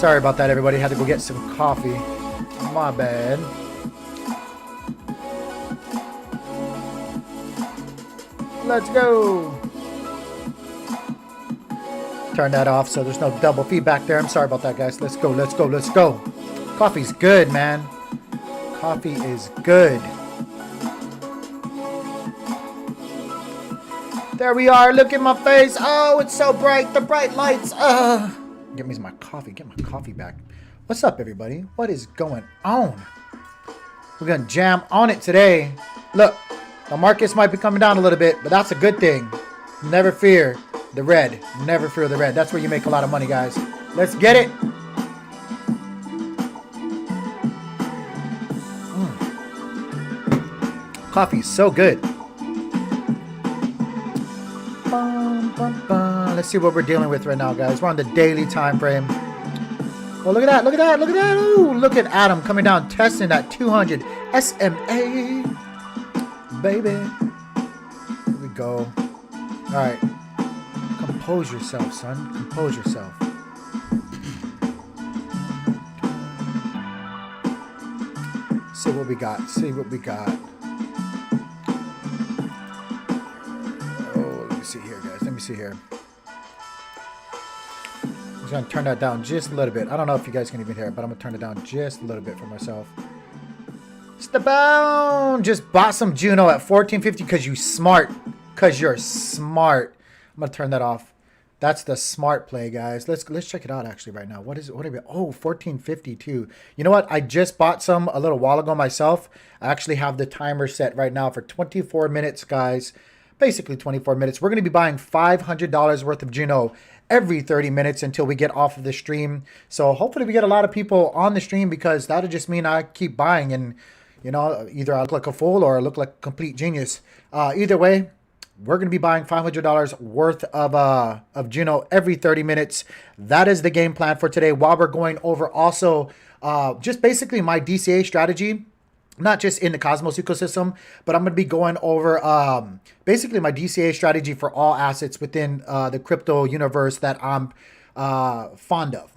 Sorry about that, everybody. Had to go get some coffee. My bad. Let's go. Turn that off so there's no double feedback there. I'm sorry about that, guys. Let's go, let's go, let's go. Coffee's good, man. Coffee is good. There we are. Look at my face. Oh, it's so bright. The bright lights. Get me my coffee. Get my coffee back. What's up, everybody? What is going on? We're going to jam on it today. Look, the markets might be coming down a little bit, but that's a good thing. Never fear the red. Never fear the red. That's where you make a lot of money, guys. Let's get it. Coffee's so good. Let's see what we're dealing with right now, guys. We're on the daily time frame. Oh, look at that. Look at that. Look at that. Ooh, look at Adam coming down, testing that 200 SMA. Baby. Here we go. All right. Compose yourself, son. Compose yourself. See what we got. See what we got. Oh, let me see here, guys. Let me see here. I'm just going to turn that down just a little bit. I don't know if you guys can even hear it, but I'm going to turn it down just a little bit for myself. Step down. Just bought some Juno at 1450 because you smart. Because you're smart. I'm going to turn that off. That's the smart play, guys. Let's check it out actually right now. What is it? What are we? Oh, 1450 too. You know what? I just bought some a little while ago myself. I actually have the timer set right now for 24 minutes, guys. Basically 24 minutes. We're going to be buying $500 worth of Juno every 30 minutes until we get off of the stream. So hopefully we get a lot of people on the stream because that'll just mean I keep buying and, you know, either I look like a fool or I look like a complete genius. Either way, we're going to be buying $500 worth of Juno every 30 minutes. That is the game plan for today. While we're going over also just basically my DCA strategy, not just in the Cosmos ecosystem, but I'm going to be going over basically my DCA strategy for all assets within the crypto universe that I'm fond of.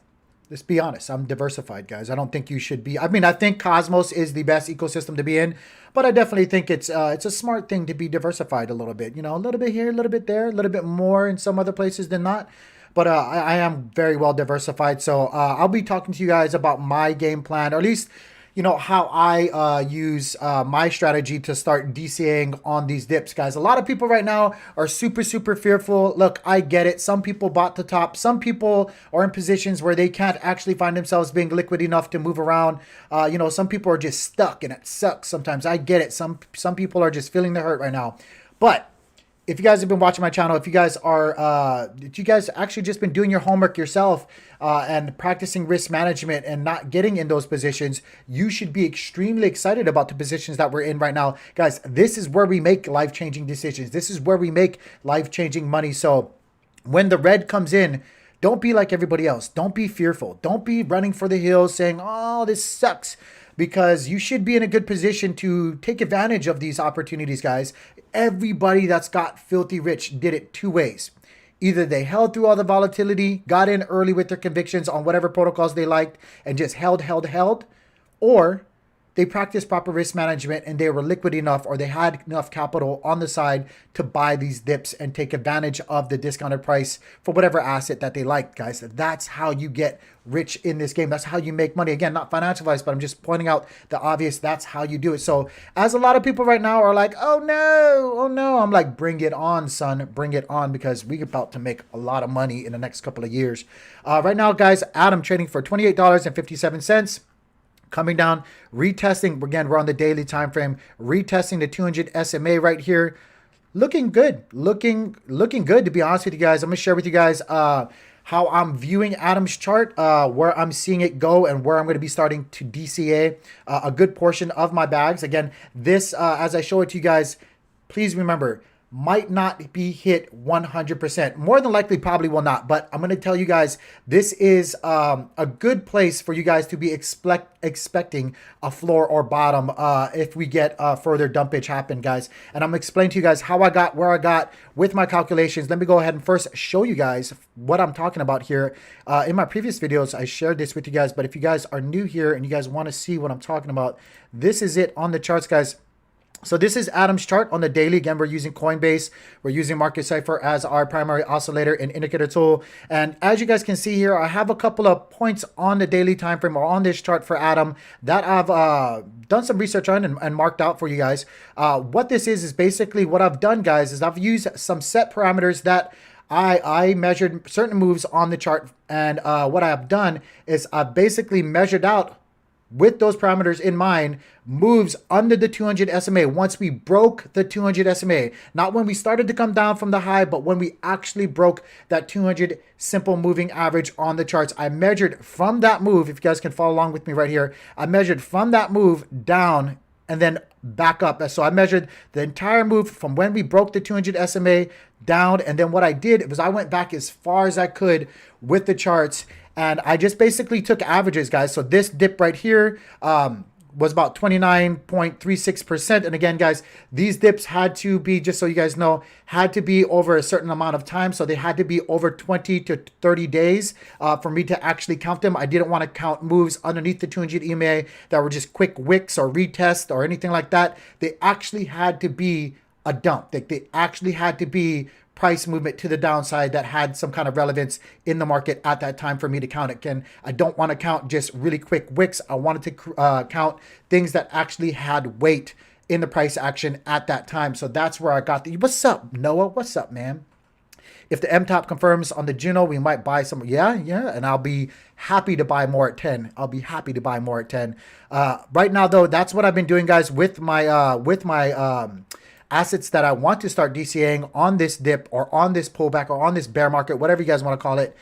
Let's be honest. I'm diversified, guys. I don't think you should be. I mean, I think Cosmos is the best ecosystem to be in, but I definitely think it's a smart thing to be diversified a little bit. You know, a little bit here, a little bit there, a little bit more in some other places than not. But I am very well diversified. So I'll be talking to you guys about my game plan, or at least, you know, how I use my strategy to start DCAing on these dips, guys. A lot of people right now are super, super fearful. Look, I get it. Some people bought the top. Some people are in positions where they can't actually find themselves being liquid enough to move around. You know, some people are just stuck and it sucks sometimes. I get it. Some people are just feeling the hurt right now. But if you guys have been watching my channel, if you guys are, if you guys actually just been doing your homework yourself and practicing risk management and not getting in those positions, you should be extremely excited about the positions that we're in right now. Guys, this is where we make life-changing decisions. This is where we make life-changing money. So when the red comes in, don't be like everybody else. Don't be fearful. Don't be running for the hills saying, oh, this sucks. Because you should be in a good position to take advantage of these opportunities, guys. Everybody that's got filthy rich did it two ways. Either they held through all the volatility, got in early with their convictions on whatever protocols they liked, and just held, or they practiced proper risk management and they were liquid enough, or they had enough capital on the side to buy these dips and take advantage of the discounted price for whatever asset that they liked, guys. That's how you get rich in this game. That's how you make money. Again, not financial advice, but I'm just pointing out the obvious. That's how you do it. So as a lot of people right now are like, oh no, I'm like, bring it on, son, bring it on, because we're about to make a lot of money in the next couple of years. Right now, guys, Adam trading for $28.57. Coming down, retesting. Again, we're on the daily time frame, retesting the 200 SMA right here. Looking good. Looking good, to be honest with you guys. I'm going to share with you guys how I'm viewing Adam's chart, where I'm seeing it go, and where I'm going to be starting to DCA a good portion of my bags. Again, this, as I show it to you guys, please remember, might not be hit 100%. More than likely, probably will not. But I'm going to tell you guys, this is a good place for you guys to be expecting a floor or bottom if we get further dumpage happen, guys. And I'm going to explain to you guys how I got where I got with my calculations. Let me go ahead and first show you guys what I'm talking about here. In my previous videos, I shared this with you guys. But if you guys are new here and you guys want to see what I'm talking about, this is it on the charts, guys. So this is Adam's chart on the daily. Again, we're using Coinbase. We're using Market Cipher as our primary oscillator and indicator tool. And as you guys can see here, I have a couple of points on the daily time frame or on this chart for Adam that I've done some research on and marked out for you guys. What this is basically what I've done, guys, is I've used some set parameters that I measured certain moves on the chart. And what I've done is I've basically measured out, with those parameters in mind, moves under the 200 SMA once we broke the 200 SMA. Not when we started to come down from the high, but when we actually broke that 200 simple moving average on the charts. I measured from that move, if you guys can follow along with me right here, I measured from that move down and then back up. So I measured the entire move from when we broke the 200 SMA down. And then what I did was I went back as far as I could with the charts. And I just basically took averages, guys. So this dip right here was about 29.36%. And again, guys, these dips had to be, just so you guys know, had to be over a certain amount of time. So they had to be over 20 to 30 days for me to actually count them. I didn't want to count moves underneath the 200 EMA that were just quick wicks or retest or anything like that. They actually had to be a dump. They actually had to be price movement to the downside that had some kind of relevance in the market at that time for me to count it. Again, I don't want to count just really quick wicks. I wanted to count things that actually had weight in the price action at that time. So that's where I got the, what's up, Noah? What's up, man? If the M-top confirms on the Juno, we might buy some. Yeah. And I'll be happy to buy more at 10. I'll be happy to buy more at 10. Right now, though, that's what I've been doing, guys, with my assets that I want to start DCAing on this dip or on this pullback or on this bear market, whatever you guys want to call it.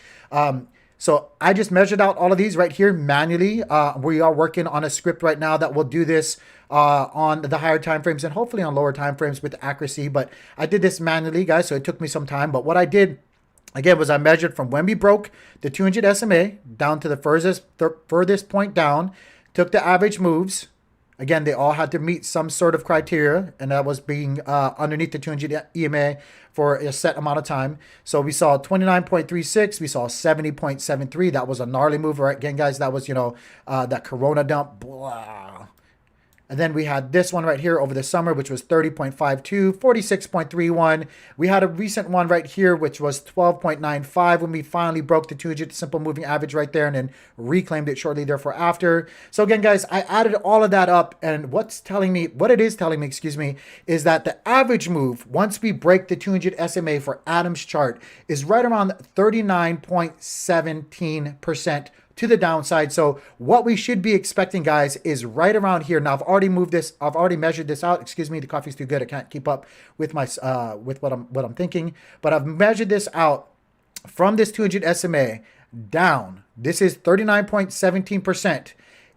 So I just measured out all of these right here manually. We are working on a script right now that will do this on the higher time frames and hopefully on lower time frames with accuracy. But I did this manually, guys, so it took me some time. But what I did, again, was I measured from when we broke the 200 SMA down to the furthest point down, took the average moves. Again, they all had to meet some sort of criteria, and that was being underneath the 200 EMA for a set amount of time. So we saw 29.36, we saw 70.73. That was a gnarly move, right? Again, guys, that was, that Corona dump. Blah. And then we had this one right here over the summer, which was 30.52, 46.31. We had a recent one right here, which was 12.95 when we finally broke the 200 simple moving average right there and then reclaimed it shortly therefore after. So again, guys, I added all of that up, and what it is telling me, is that the average move, once we break the 200 SMA for Adam's chart, is right around 39.17% to the downside. So what we should be expecting, guys, is right around here. Now I've already measured this out. Excuse me, the coffee's too good. I can't keep up with my with what I'm thinking. But I've measured this out from this 200 SMA down. This is 39.17%.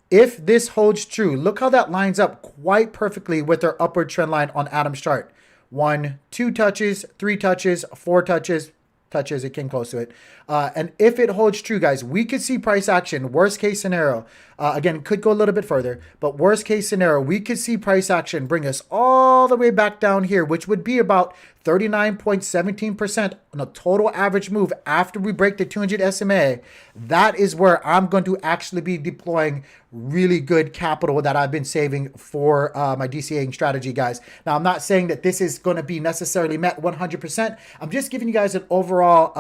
If this holds true, look how that lines up quite perfectly with our upward trend line on Adam's chart. 1, 2 touches, 3 touches, 4 touches. It came close to it. And if it holds true, guys, we could see price action. Worst case scenario, again, could go a little bit further, but worst case scenario, we could see price action bring us all the way back down here, which would be about 39.17% on a total average move after we break the 200 SMA. That is where I'm going to actually be deploying really good capital that I've been saving for my DCAing strategy, guys. Now, I'm not saying that this is going to be necessarily met 100%. I'm just giving you guys an overall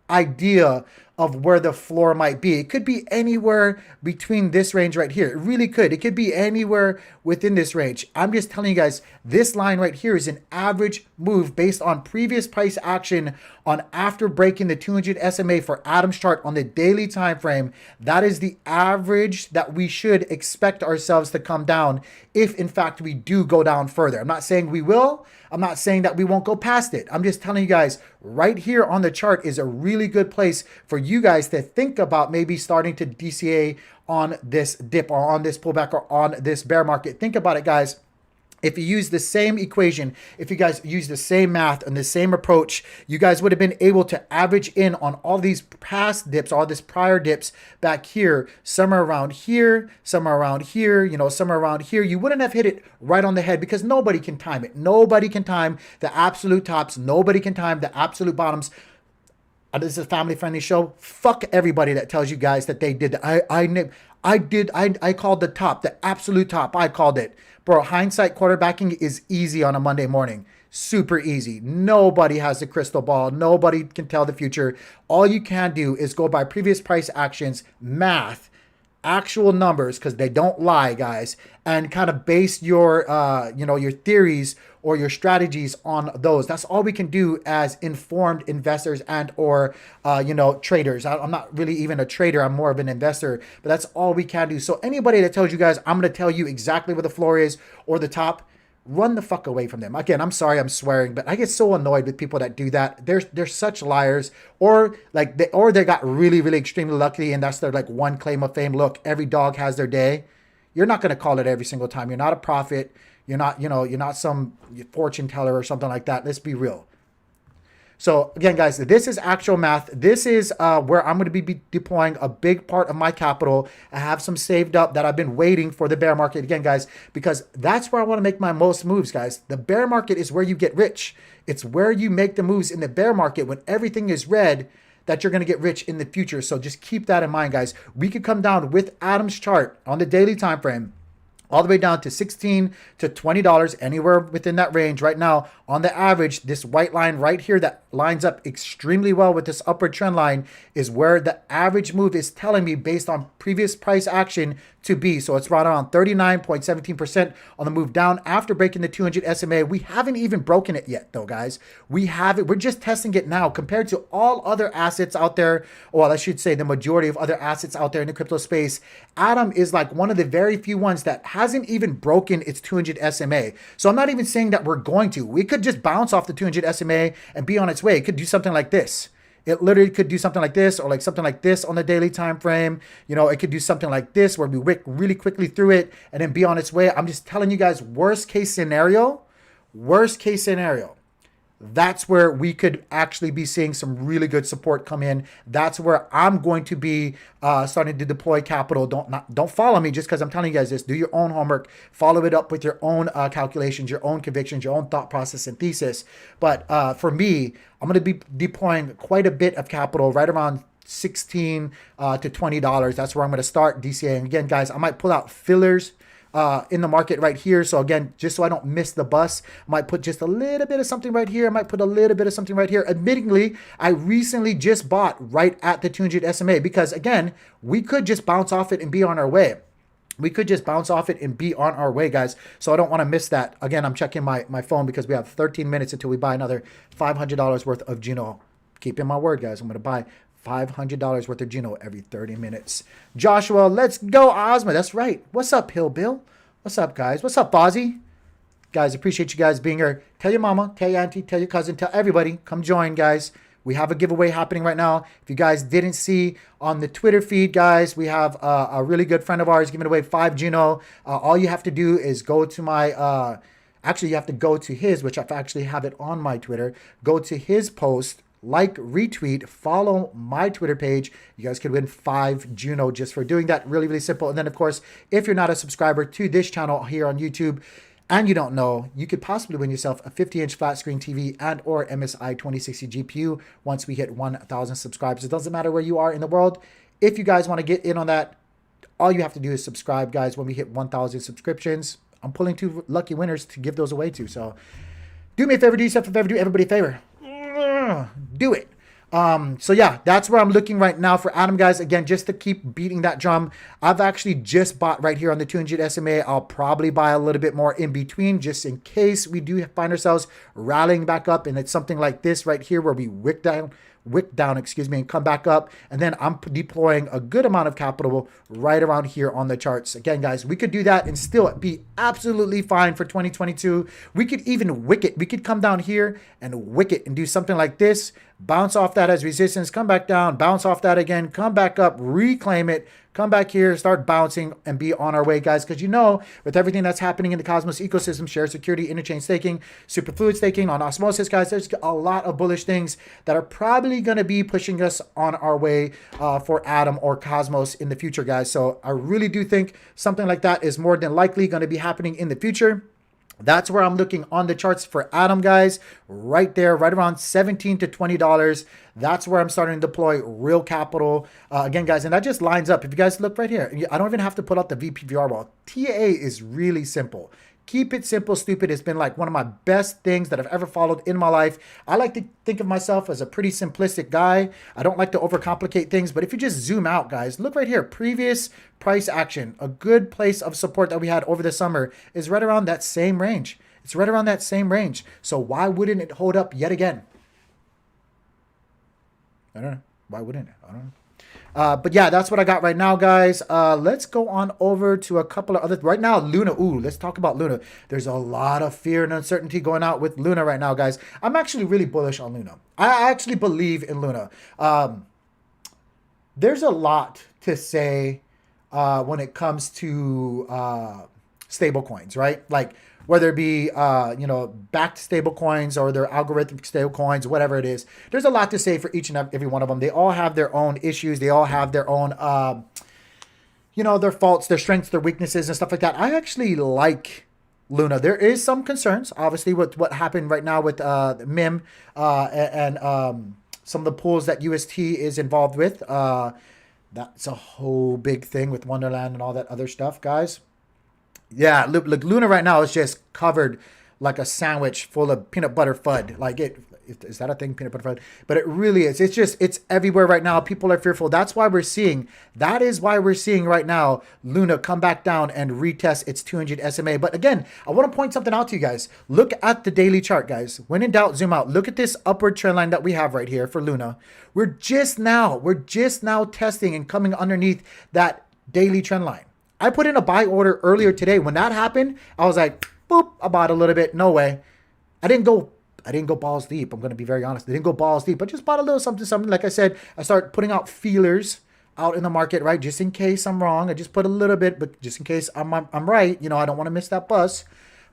idea of where the floor might be. It could be anywhere between this range right here. It really could. It could be anywhere within this range. I'm just telling you guys, this line right here is an average move based on previous price action on after breaking the 200 SMA for Adam's chart on the daily time frame. That is the average that we should expect ourselves to come down if in fact we do go down further. I'm not saying we will. I'm not saying that we won't go past it. I'm just telling you guys, right here on the chart is a really good place for you guys to think about maybe starting to DCA on this dip or on this pullback or on this bear market. Think about it, guys. If you use the same equation, if you guys use the same math and the same approach, you guys would have been able to average in on all these past dips, all these prior dips back here, somewhere around here, somewhere around here, you know, somewhere around here. You wouldn't have hit it right on the head because nobody can time it. Nobody can time the absolute tops. Nobody can time the absolute bottoms. This is a family-friendly show. Fuck everybody that tells you guys that they did. I called the top, the absolute top. I called it. Bro, hindsight quarterbacking is easy on a Monday morning. Super easy. Nobody has a crystal ball. Nobody can tell the future. All you can do is go by previous price actions, math, actual numbers, because they don't lie, guys, and kind of base your, your theories or your strategies on those. That's all we can do as informed investors and or, traders. I'm not really even a trader. I'm more of an investor, but that's all we can do. So anybody that tells you guys, I'm going to tell you exactly where the floor is or the top, run the fuck away from them. Again, I'm sorry I'm swearing, but I get so annoyed with people that do that. They're such liars, or they got really, really extremely lucky and that's their like one claim of fame. Look, every dog has their day. You're not going to call it every single time. You're not a prophet. You're not some fortune teller or something like that. Let's be real. So again, guys, this is actual math. This is where I'm going to be deploying a big part of my capital. I have some saved up that I've been waiting for the bear market again, guys, because that's where I want to make my most moves, guys. The bear market is where you get rich. It's where you make the moves in the bear market when everything is red, that you're going to get rich in the future. So just keep that in mind, guys. We could come down with Adam's chart on the daily time frame all the way down to $16 to $20, anywhere within that range. Right now, on the average, this white line right here that lines up extremely well with this upward trend line is where the average move is telling me based on previous price action to be. So it's right around 39.17% on the move down after breaking the 200 SMA. We haven't even broken it yet though, guys. We haven't. We're just testing it now compared to all other assets out there. Well, I should say the majority of other assets out there in the crypto space. Atom is like one of the very few ones that hasn't even broken its 200 SMA. So I'm not even saying that we're going to. We could just bounce off the 200 SMA and be on its way. It could do something like this. It literally could do something like this or like something like this on the daily time frame. You know, it could do something like this where we wick really quickly through it and then be on its way. I'm just telling you guys, worst case scenario, that's where we could actually be seeing some really good support come in. That's where I'm going to be starting to deploy capital. Don't follow me just because I'm telling you guys this. Do your own homework. Follow it up with your own calculations, your own convictions, your own thought process and thesis. But for me, I'm going to be deploying quite a bit of capital right around $16 to $20. That's where I'm going to start DCA. And again, guys, I might pull out fillers in the market right here. So again, just so I don't miss the bus, I might put just a little bit of something right here. I might put a little bit of something right here. Admittingly, I recently just bought right at the 200 SMA because again, we could just bounce off it and be on our way. Guys. So I don't want to miss that. Again, I'm checking my phone because we have 13 minutes until we buy another $500 worth of Juno. Keep in my word, guys. I'm going to buy $500 worth of Juno every 30 minutes. Joshua, let's go, Osmo. That's right. What's up, Hill Bill? What's up, guys? What's up, Bozzy? Guys, appreciate you guys being here. Tell your mama, tell your auntie, tell your cousin, tell everybody. Come join, guys. We have a giveaway happening right now. If you guys didn't see on the Twitter feed, guys, we have a really good friend of ours giving away 5 Juno. All you have to do is go to my... actually, you have to go to his, which I actually have it on my Twitter. Go to his post, like, retweet, follow my Twitter page. You guys could win 5 Juno just for doing that. Really, really simple. And then, of course, if you're not a subscriber to this channel here on YouTube and you don't know, you could possibly win yourself a 50-inch flat screen TV and or MSI 2060 GPU once we hit 1,000 subscribers. It doesn't matter where you are in the world. If you guys want to get in on that, all you have to do is subscribe, guys. When we hit 1,000 subscriptions, I'm pulling 2 lucky winners to give those away to. So do me a favor, do yourself a favor, do everybody a favor. Do it. So yeah, that's where I'm looking right now for Adam, guys. Again, just to keep beating that drum, I've actually just bought right here on the 200 SMA. I'll probably buy a little bit more in between just in case we do find ourselves rallying back up. And it's something like this right here where we wick down, and come back up. And then I'm deploying a good amount of capital right around here on the charts. Again, guys, we could do that and still be absolutely fine for 2022. We could even wick it. We could come down here and wick it and do something like this, bounce off that as resistance, come back down, bounce off that again, come back up, reclaim it, come back here, start bouncing, and be on our way, guys. Because with everything that's happening in the Cosmos ecosystem, share security, interchain staking, superfluid staking on Osmosis, guys, there's a lot of bullish things that are probably going to be pushing us on our way for Atom or Cosmos in the future, guys. So I really do think something like that is more than likely going to be happening in the future. That's where I'm looking on the charts for Atom, guys, right there, right around $17 to $20. That's where I'm starting to deploy real capital. Again, guys, and that just lines up. If you guys look right here, I don't even have to put out the VPVR wall. TAA is really simple. Keep it simple, stupid. It's been like one of my best things that I've ever followed in my life. I like to think of myself as a pretty simplistic guy. I don't like to overcomplicate things, but if you just zoom out, guys, look right here. Previous price action, a good place of support that we had over the summer is right around that same range. It's right around that same range. So why wouldn't it hold up yet again? I don't know. Why wouldn't it? I don't know. But yeah, that's what I got right now, guys. Let's go on over to a couple of other. Right now, Luna. Ooh, let's talk about Luna. There's a lot of fear and uncertainty going out with Luna right now, guys. I'm actually really bullish on Luna. I actually believe in Luna. There's a lot to say when it comes to stable coins, right? Like whether it be backed stable coins or their algorithmic stable coins, whatever it is. There's a lot to say for each and every one of them. They all have their own issues. They all have their own their faults, their strengths, their weaknesses, and stuff like that. I actually like Luna. There is some concerns, obviously, with what happened right now with MIM and some of the pools that UST is involved with. That's a whole big thing with Wonderland and all that other stuff, guys. Yeah, look, Luna right now is just covered like a sandwich full of peanut butter FUD. Like is that a thing, peanut butter FUD? But it really is. It's everywhere right now. People are fearful. That is why we're seeing right now Luna come back down and retest its 200 SMA. But again, I want to point something out to you guys. Look at the daily chart, guys. When in doubt, zoom out. Look at this upward trend line that we have right here for Luna. We're just now testing and coming underneath that daily trend line. I put in a buy order earlier today. When that happened, I was like, boop, I bought a little bit. No way. I didn't go balls deep. I'm going to be very honest. I didn't go balls deep. I just bought a little something. Like I said, I start putting out feelers out in the market, right? Just in case I'm wrong. I just put a little bit, but just in case I'm right. I don't want to miss that bus.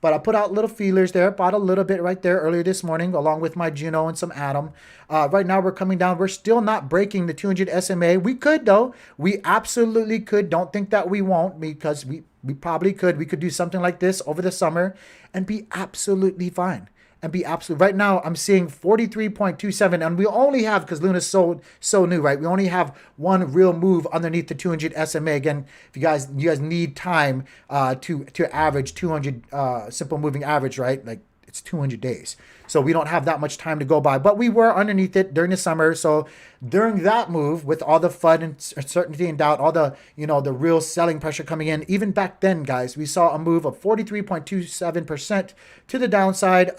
But I put out little feelers there, bought a little bit right there earlier this morning, along with my Juno and some Atom. Right now we're coming down. We're still not breaking the 200 SMA. We could, though. We absolutely could. Don't think that we won't, because we probably could. We could do something like this over the summer and be absolutely fine. Right now I'm seeing 43.27, and we only have, because Luna's so new, right? We only have one real move underneath the 200 SMA. Again, if you guys need time to average 200 simple moving average, right? Like it's 200 days. So we don't have that much time to go by, but we were underneath it during the summer. So during that move, with all the FUD and uncertainty and doubt, all the, the real selling pressure coming in, even back then, guys, we saw a move of 43.27% to the downside.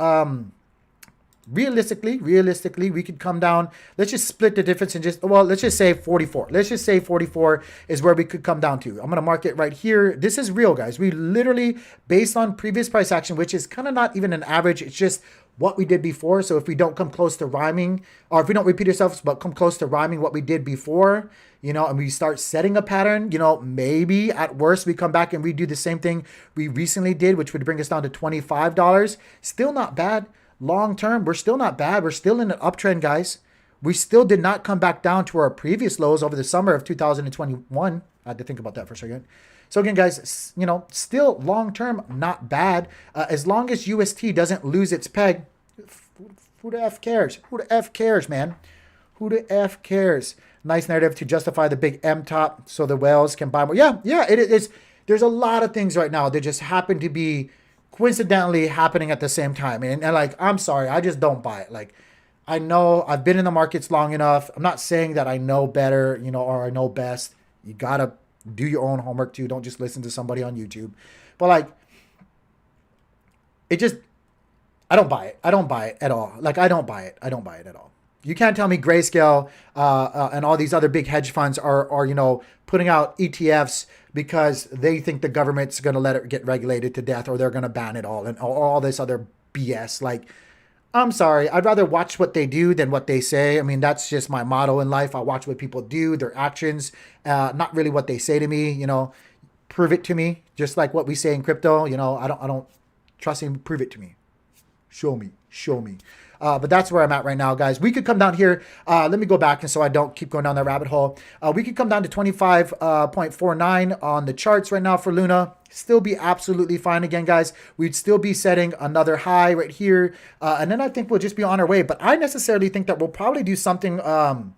Realistically, we could come down. Let's just split the difference and let's just say 44. Let's just say 44 is where we could come down to. I'm going to mark it right here. This is real, guys. We literally, based on previous price action, which is kind of not even an average, it's just what we did before. So if we don't come close to rhyming, or if we don't repeat ourselves, but come close to rhyming what we did before, and we start setting a pattern, maybe at worst we come back and we do the same thing we recently did, which would bring us down to $25. Still not bad. Long term, we're still not bad. We're still in an uptrend, guys. We still did not come back down to our previous lows over the summer of 2021. I had to think about that for a second. So again, guys, still long term, not bad. As long as UST doesn't lose its peg, who the F cares? Who the F cares, man? Who the F cares? Nice narrative to justify the big M top so the whales can buy more. Yeah, it is. There's a lot of things right now that just happen to be coincidentally happening at the same time. And like, I'm sorry, I just don't buy it. Like, I know I've been in the markets long enough. I'm not saying that I know better, or I know best. You got to do your own homework too. Don't just listen to somebody on YouTube. But like, I don't buy it. I don't buy it at all. Like, I don't buy it. I don't buy it at all. You can't tell me Grayscale and all these other big hedge funds are putting out ETFs because they think the government's going to let it get regulated to death, or they're going to ban it all, and all this other BS. Like, I'm sorry. I'd rather watch what they do than what they say. I mean, that's just my motto in life. I watch what people do, their actions, not really what they say to me. You know, prove it to me. Just like what we say in crypto. You know, I don't trust him. Prove it to me. Show me. Show me. But that's where I'm at right now, guys. We could come down here. Let me go back, and so I don't keep going down that rabbit hole. We could come down to 25.49 on the charts right now for Luna. Still be absolutely fine again, guys. We'd still be setting another high right here. And then I think we'll just be on our way. But I necessarily think that we'll probably do something, some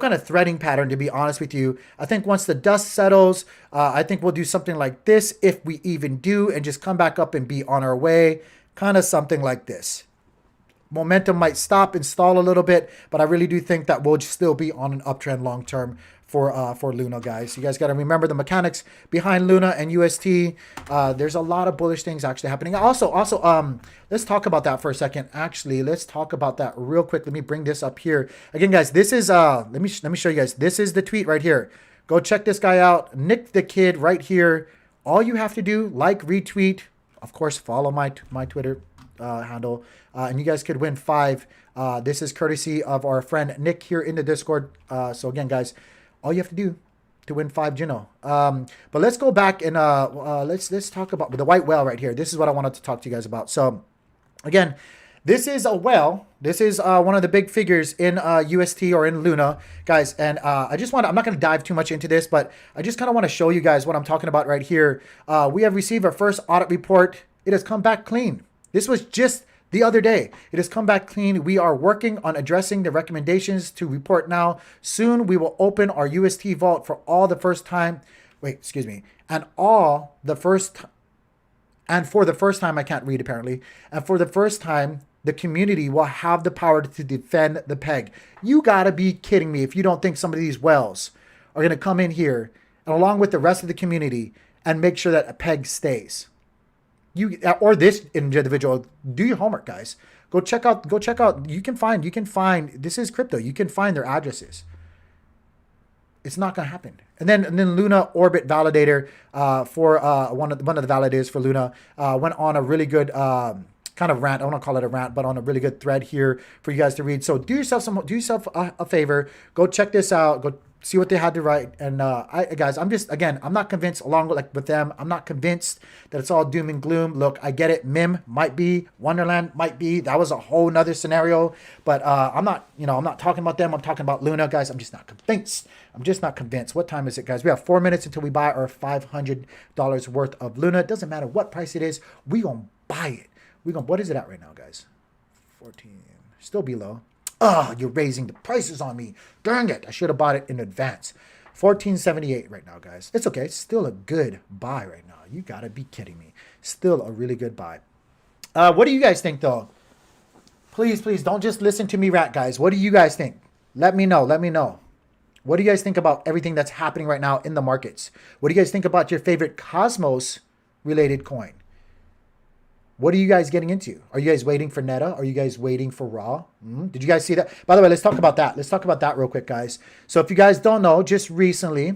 kind of threading pattern, to be honest with you. I think once the dust settles, I think we'll do something like this, if we even do, and just come back up and be on our way. Kind of something like this. Momentum might stop and stall a little bit, but I really do think that we'll still be on an uptrend long term for Luna, guys. You guys got to remember the mechanics behind Luna and UST. There's a lot of bullish things actually happening. Also, let's talk about that for a second. Actually, let's talk about that real quick. Let me bring this up here again, guys. This is let me show you guys. This is the tweet right here. Go check this guy out, Nick the Kid, right here. All you have to do, like, retweet, of course, follow my Twitter handle, and you guys could win 5. This is courtesy of our friend Nick here in the Discord. So again, guys, all you have to do to win 5 Juno. But let's go back and let's talk about the white whale right here. This is what I wanted to talk to you guys about. So again, this is a whale. This is one of the big figures in UST or in Luna, guys. And I'm not going to dive too much into this, but I just kind of want to show you guys what I'm talking about right here. We have received our first audit report. It has come back clean. This was just the other day. It has come back clean. We are working on addressing the recommendations to report now. Soon we will open our UST vault for all the first time. Wait, excuse me. And for the first time, I can't read apparently. And for the first time, the community will have the power to defend the peg. You gotta be kidding me if you don't think some of these whales are gonna come in here and along with the rest of the community and make sure that a peg stays. You or this individual, do your homework, guys. Go check out. You can find. This is crypto. You can find their addresses. It's not gonna happen. And then Luna Orbit Validator for one of the validators for Luna went on a really good kind of rant. I don't want to call it a rant, but on a really good thread here for you guys to read. So do yourself a favor. Go check this out. Go see what they had to write. And guys, I'm not convinced along with them. I'm not convinced that it's all doom and gloom. Look, I get it. MIM might be, Wonderland might be. That was a whole nother scenario. But I'm not talking about them. I'm talking about Luna, guys. I'm just not convinced. What time is it, guys? We have 4 minutes until we buy our $500 worth of Luna. It doesn't matter what price it is. We gonna buy it. What is it at right now, guys? 14. Still below. Oh, you're raising the prices on me. Dang it. I should have bought it in advance. 14.78 right now, guys. It's okay. It's still a good buy right now. You got to be kidding me. Still a really good buy. What do you guys think, though? Please don't just listen to me rat, guys. What do you guys think? Let me know. What do you guys think about everything that's happening right now in the markets? What do you guys think about your favorite Cosmos-related coin? What are you guys getting into? Are you guys waiting for NETA? Are you guys waiting for Raw? Did you guys see that? By the way, let's talk about that. Let's talk about that real quick, guys. So if you guys don't know, just recently,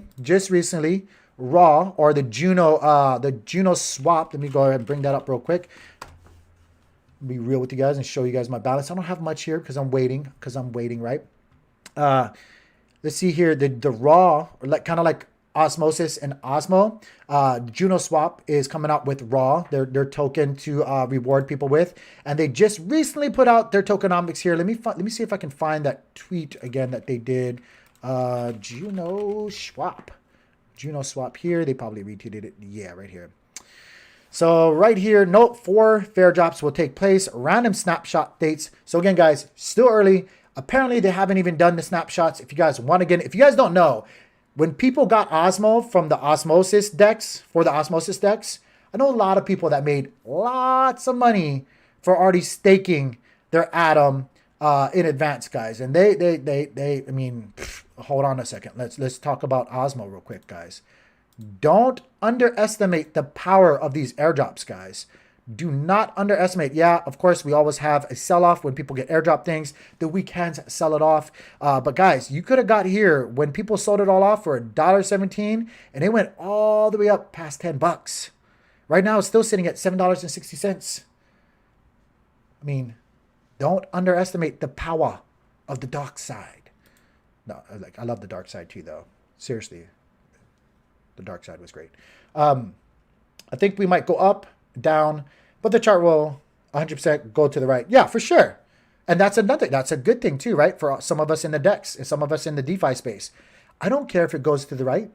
Raw or the Juno swap. Let me go ahead and bring that up real quick. Be real with you guys and show you guys my balance. I don't have much here because I'm waiting, right? Let's see here. The Raw, kind of like Osmosis and Osmo. Juno Swap is coming out with Raw, their token to reward people with, and they just recently put out their tokenomics here. Let me see if I can find that tweet again that they did. Juno Swap here. They probably retweeted it. Yeah, right here. So right here, note 4 fair drops will take place. Random snapshot dates. So again, guys, still early. Apparently, they haven't even done the snapshots. If you guys want to get, if you guys don't know. When people got Osmo from the OSMOSIS decks, I know a lot of people that made lots of money for already staking their Atom in advance, guys. And I mean, hold on a second. Let's talk about Osmo real quick, guys. Don't underestimate the power of these airdrops, guys. Do not underestimate. Yeah, of course, we always have a sell-off when people get airdrop things. The weekends sell it off. But guys, you could have got here when people sold it all off for $1.17, and it went all the way up past $10. Right now, it's still sitting at $7.60. I mean, Don't underestimate the power of the dark side. No, I love the dark side too, though. Seriously, the dark side was great. I think we might go up, down, but the chart will 100% go to the right. Yeah, for sure. And that's a good thing too, right? For some of us in the DEX and some of us in the DeFi space. I don't care if it goes to the right.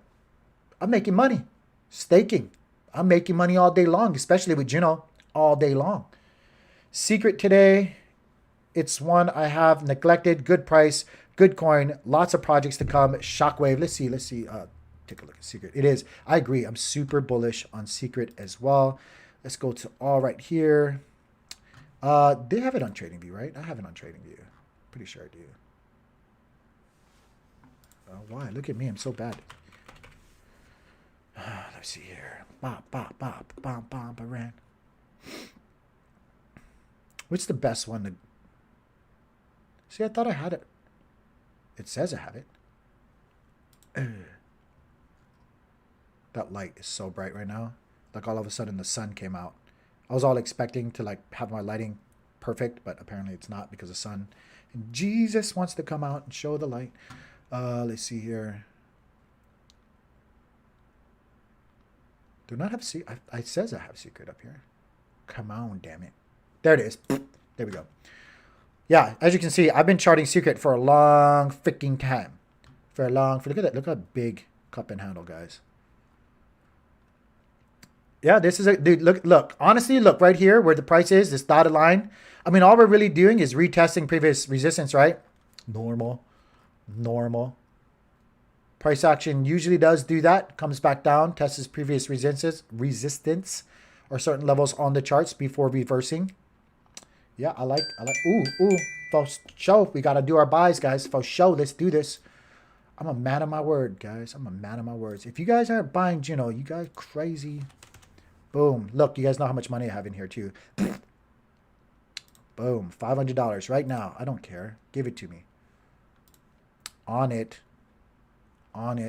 I'm making money. Staking. I'm making money all day long, especially with Juno, all day long. Secret today. It's one I have neglected. Good price, good coin, lots of projects to come. Shockwave. Let's see. Take a look at Secret. It is. I agree. I'm super bullish on Secret as well. Let's go to all right here. They have it on TradingView, right? I have it on TradingView. Pretty sure I do. Why? Look at me. I'm so bad. Let's see here. Bop, bop, bop, bop, bop, ran. What's the best one to... See, I thought I had it. It says I have it. That light is so bright right now. Like all of a sudden the sun came out. I was all expecting to like have my lighting perfect, but apparently it's not because the sun. And Jesus wants to come out and show the light. Let's see here. Do not have secret. It says I have secret up here. Come on, damn it. There it is. There we go. Yeah, as you can see, I've been charting secret for a long freaking time. Look at that. Look how big cup and handle, guys. Yeah, this is a dude. Look. Honestly, look right here where the price is. This dotted line. I mean, all we're really doing is retesting previous resistance, right? Normal. Price action usually does do that. Comes back down, tests previous resistance, or certain levels on the charts before reversing. Yeah, I like. Ooh. For show, we gotta do our buys, guys. For show, let's do this. I'm a man of my word, guys. I'm a man of my words. If you guys aren't buying Juno, you guys crazy. Boom. Look, you guys know how much money I have in here too. Boom. $500 right now. I don't care. Give it to me. On it,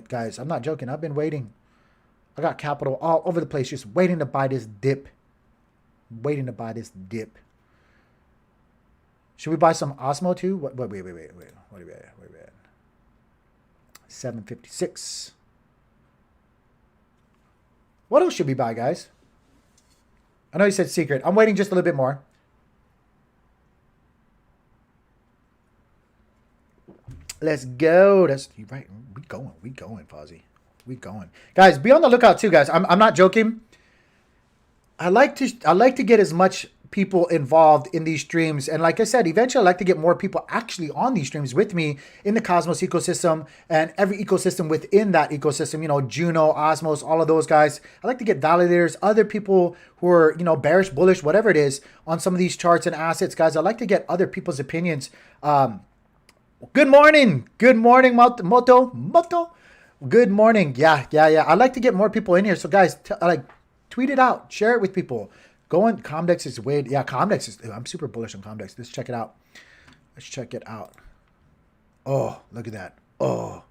guys. I'm not joking. I've been waiting. I got capital all over the place, just waiting to buy this dip. Should we buy some Osmo too? Wait. What are we at? 756. What else should we buy, guys? I know you said secret. I'm waiting just a little bit more. Let's go. That's right. We going, Fozzie. We going. Guys, be on the lookout too, guys. I'm not joking. I like to get as much people involved in these streams. And like I said, eventually I'd like to get more people actually on these streams with me in the Cosmos ecosystem and every ecosystem within that ecosystem, you know, Juno, Osmos, all of those guys. I like to get validators, other people who are, you know, bearish, bullish, whatever it is on some of these charts and assets, guys. I like to get other people's opinions. Good morning. Moto. Good morning. Yeah. I like to get more people in here. So guys, tweet it out, share it with people. Comdex is way, yeah, Comdex is, I'm super bullish on Comdex. Let's check it out. Oh, look at that. Oh,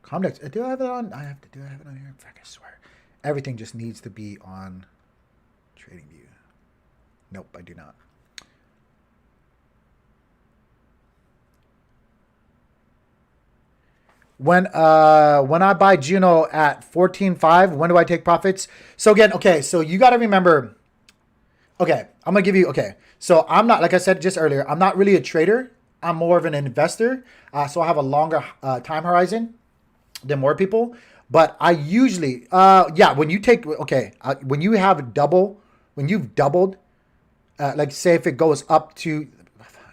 Comdex. Do I have it on? Do I have it on here? I swear. Everything just needs to be on TradingView. Nope, I do not. When I buy Juno at 14.5, when do I take profits? So again, okay, so you got to remember, okay, I'm going to give you, okay, so I'm not, like I said just earlier, I'm not really a trader. I'm more of an investor. So I have a longer time horizon than more people. But I usually, yeah, when you take, okay, when you have double, when you've doubled, like say if it goes up to,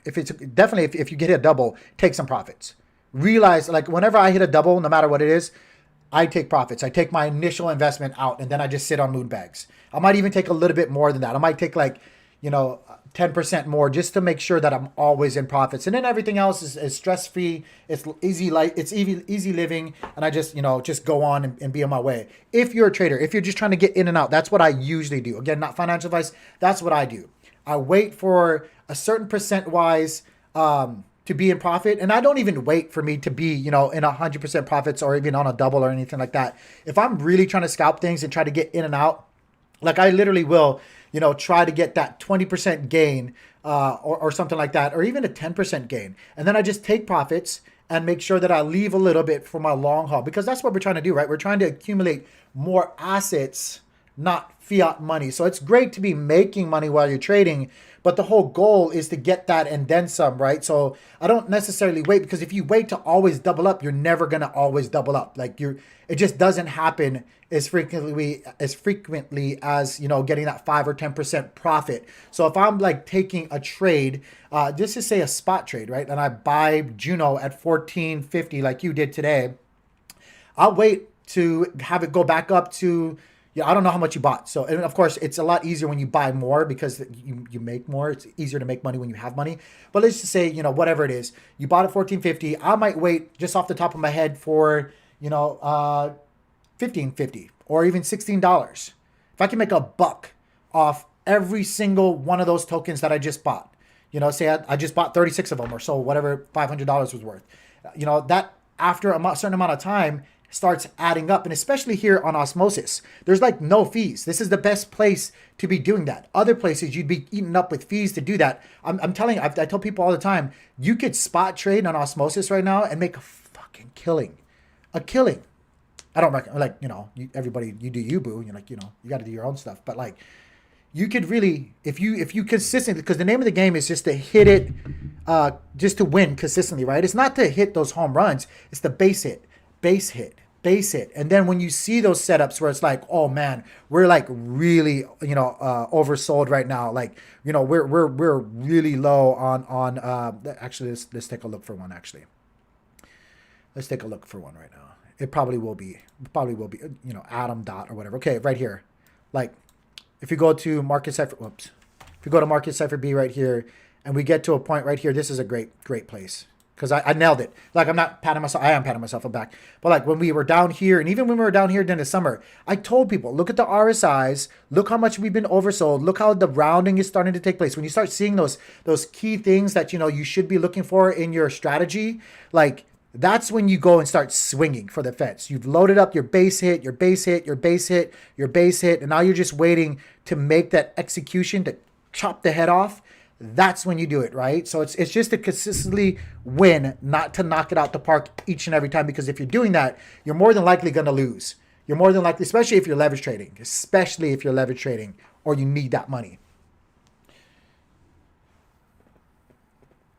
if it's definitely, if you get a double, take some profits. Realize, like, whenever I hit a double, no matter what it is, I take profits. I take my initial investment out, and then I just sit on moon bags. I might even take a little bit more than that. I might take, like, you know, 10% more just to make sure that I'm always in profits. And then everything else is stress-free. It's easy living, and I just, you know, just go on and be on my way. If you're a trader, if you're just trying to get in and out, that's what I usually do. Again, not financial advice. That's what I do. I wait for a certain percent-wise to be in profit. And I don't even wait for me to be, you know, in 100% profits or even on a double or anything like that. If I'm really trying to scalp things and try to get in and out, like I literally will, try to get that 20% gain or something like that, or even a 10% gain. And then I just take profits and make sure that I leave a little bit for my long haul, because that's what we're trying to do, right? We're trying to accumulate more assets, not fiat money. So it's great to be making money while you're trading, but the whole goal is to get that and then some, right? So I don't necessarily wait, because if you wait to always double up, you're never going to always double up. Like it just doesn't happen as frequently as, getting that 5 or 10% profit. So if I'm like taking a trade, this is say a spot trade, right? And I buy Juno at 14.50 like you did today, I'll wait to have it go back up to, I don't know how much you bought. So, and of course, it's a lot easier when you buy more, because you make more. It's easier to make money when you have money. But let's just say, whatever it is, you bought at 14.50. I might wait just off the top of my head for, 15.50 or even $16. If I can make a buck off every single one of those tokens that I just bought, say I just bought 36 of them or so, whatever $500 was worth, that after a certain amount of time starts adding up. And especially here on Osmosis, there's like no fees. This is the best place to be doing that. Other places you'd be eaten up with fees to do that. I'm telling you, I tell people all the time, you could spot trade on Osmosis right now and make a fucking killing. A killing. I don't recommend, everybody, you do you, boo. You got to do your own stuff. But like, you could really, if you consistently, because the name of the game is just to hit it, just to win consistently, right? It's not to hit those home runs. It's the base hit. And then when you see those setups where it's like, oh man, we're like really, oversold right now. Like, we're really low on actually, let's take a look for one actually. Let's take a look for one right now. It probably will be, Atom dot or whatever. Okay, right here. Like if you go to Market Cipher, if you go to Market Cipher B right here, and we get to a point right here, this is a great place. Because I nailed it. Like, I'm not patting myself. I am patting myself on the back. But like when we were down here, and even when we were down here during the summer, I told people, look at the RSIs. Look how much we've been oversold. Look how the rounding is starting to take place. When you start seeing those key things that, you should be looking for in your strategy, like that's when you go and start swinging for the fence. You've loaded up your base hit, your base hit, your base hit, your base hit. And now you're just waiting to make that execution to chop the head off. That's when you do it, right? So it's just to consistently win, not to knock it out the park each and every time. Because if you're doing that, you're more than likely going to lose. You're more than likely, especially if you're leverage trading, or you need that money.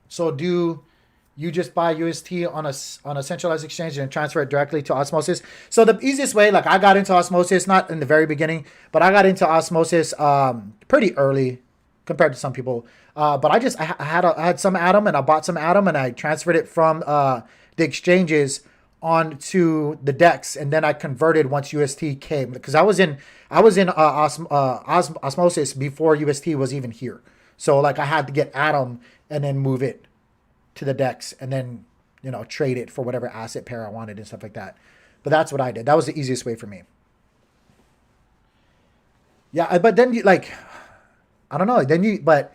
So do you just buy UST on a centralized exchange and transfer it directly to Osmosis? So the easiest way, like I got into Osmosis, not in the very beginning, but I got into Osmosis pretty early compared to some people. But I had some Atom, and I bought some Atom, and I transferred it from the exchanges onto the DEX, and then I converted once UST came, because I was in Osmosis before UST was even here. So like I had to get Atom and then move it to the DEX, and then trade it for whatever asset pair I wanted and stuff like that. But that's what I did. That was the easiest way for me. Yeah, but then I don't know. But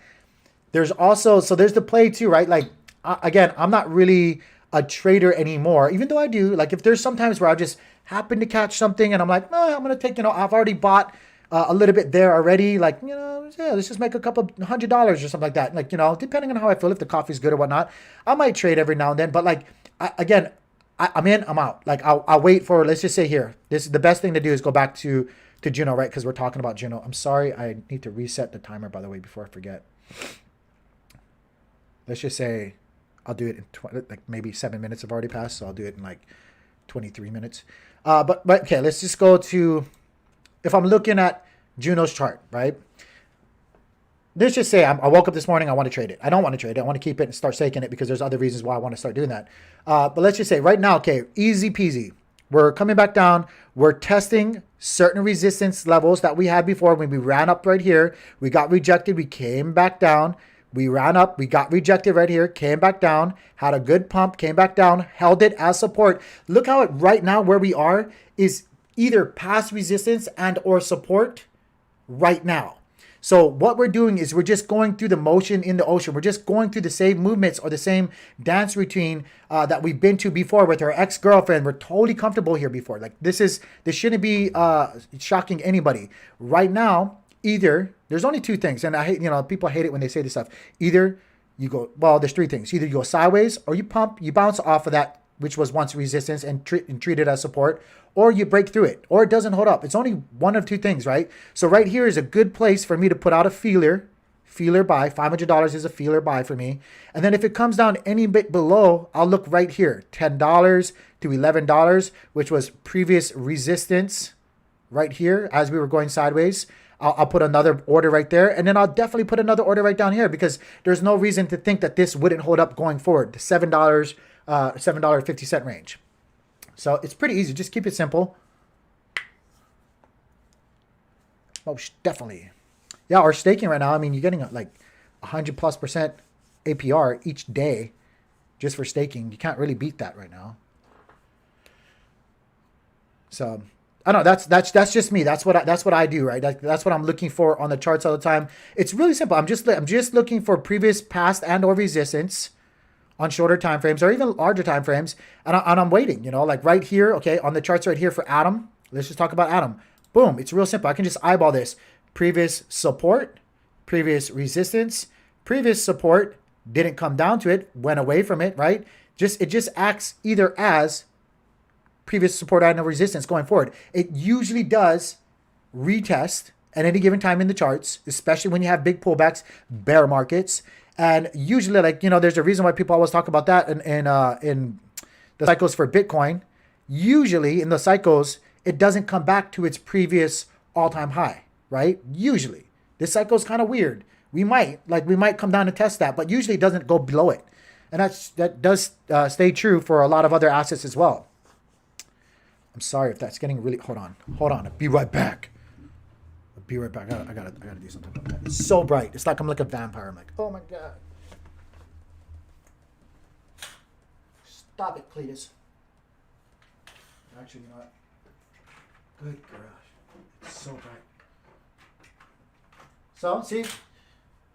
there's also, so there's the play too, right? Like, again, I'm not really a trader anymore, even though I do. Like, if there's sometimes where I just happen to catch something and I'm like, no, I'm going to take, I've already bought a little bit there already. Like, let's just make a couple $100 or something like that. Like, depending on how I feel, if the coffee's good or whatnot, I might trade every now and then. But like, I'm in, I'm out. Like, I'll wait for, let's just say here, this is the best thing to do is go back to Juno, right? Because we're talking about Juno. I'm sorry, I need to reset the timer, by the way, before I forget. Let's just say I'll do it in maybe 7 minutes have already passed, so I'll do it in like 23 minutes. But okay, let's just go to, if I'm looking at Juno's chart, right? Let's just say I woke up this morning, I want to trade it. I don't want to trade it. I want to keep it and start staking it, because there's other reasons why I want to start doing that. But let's just say right now, okay, easy peasy. We're coming back down. We're testing certain resistance levels that we had before. When we ran up right here, we got rejected. We came back down. We ran up. We got rejected right here. Came back down. Had a good pump. Came back down. Held it as support. Look how it right now where we are is either past resistance and or support right now. So what we're doing is we're just going through the motion in the ocean. We're just going through the same movements or the same dance routine that we've been to before with our ex-girlfriend. We're totally comfortable here before. Like this shouldn't be shocking anybody. Right now, either There's only two things, and I hate, people hate it when they say this stuff. Either you go, well, there's three things. Either you go sideways, or you bounce off of that, which was once resistance and treat it as support, or you break through it, or it doesn't hold up. It's only one of two things, right? So right here is a good place for me to put out a feeler buy. $500 is a feeler buy for me. And then if it comes down any bit below, I'll look right here, $10 to $11, which was previous resistance right here as we were going sideways. I'll put another order right there, and then I'll definitely put another order right down here because there's no reason to think that this wouldn't hold up going forward. The $7.50 range. So it's pretty easy. Just keep it simple. Most definitely. Yeah, our staking right now, I mean, you're getting like 100+% APR each day just for staking. You can't really beat that right now. So I don't know. That's just me. That's what I do, right? That's what I'm looking for on the charts all the time. It's really simple. I'm just looking for previous, past, and or resistance on shorter time frames or even larger time frames, and I'm waiting. Like right here, okay, on the charts right here for Atom. Let's just talk about Atom. Boom. It's real simple. I can just eyeball this. Previous support, previous resistance, previous support didn't come down to it, went away from it, right? It just acts either as previous support and resistance going forward. It usually does retest at any given time in the charts, especially when you have big pullbacks, bear markets. And usually, there's a reason why people always talk about that in the cycles for Bitcoin. Usually in the cycles, it doesn't come back to its previous all-time high, right? Usually. This cycle is kind of weird. We might come down and test that, but usually it doesn't go below it. And that does stay true for a lot of other assets as well. I'm sorry if that's getting really... Hold on. I'll be right back. I gotta do something about that. It's so bright. It's like I'm like a vampire. I'm like, oh my God. Stop it, Cletus. Actually, you know what? Good gosh. It's so bright. So, see?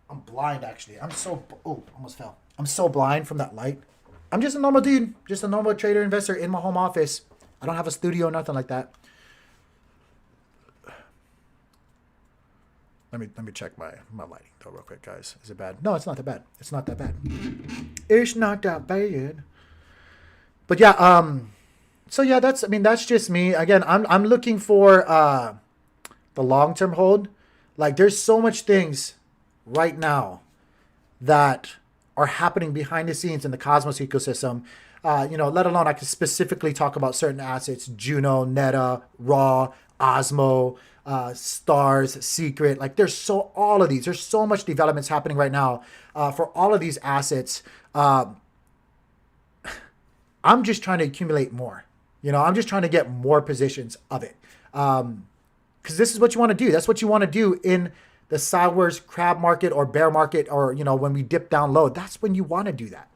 I'm blind, actually. Almost fell. I'm so blind from that light. I'm just a normal dude. Just a normal trader investor in my home office. I don't have a studio, nothing like that. Let me check my lighting though real quick, guys. Is it bad? No, it's not that bad. It's not that bad. It's not that bad. But yeah, so yeah, that's just me. Again, I'm looking for the long-term hold. Like there's so much things right now that are happening behind the scenes in the Cosmos ecosystem. Let alone I can specifically talk about certain assets, Juno, NETA, Raw, Osmo, Stars, Secret. Like there's so much developments happening right now for all of these assets. I'm just trying to accumulate more. I'm just trying to get more positions of it. Because this is what you want to do. That's what you want to do in the sideways crab market or bear market, or when we dip down low. That's when you want to do that.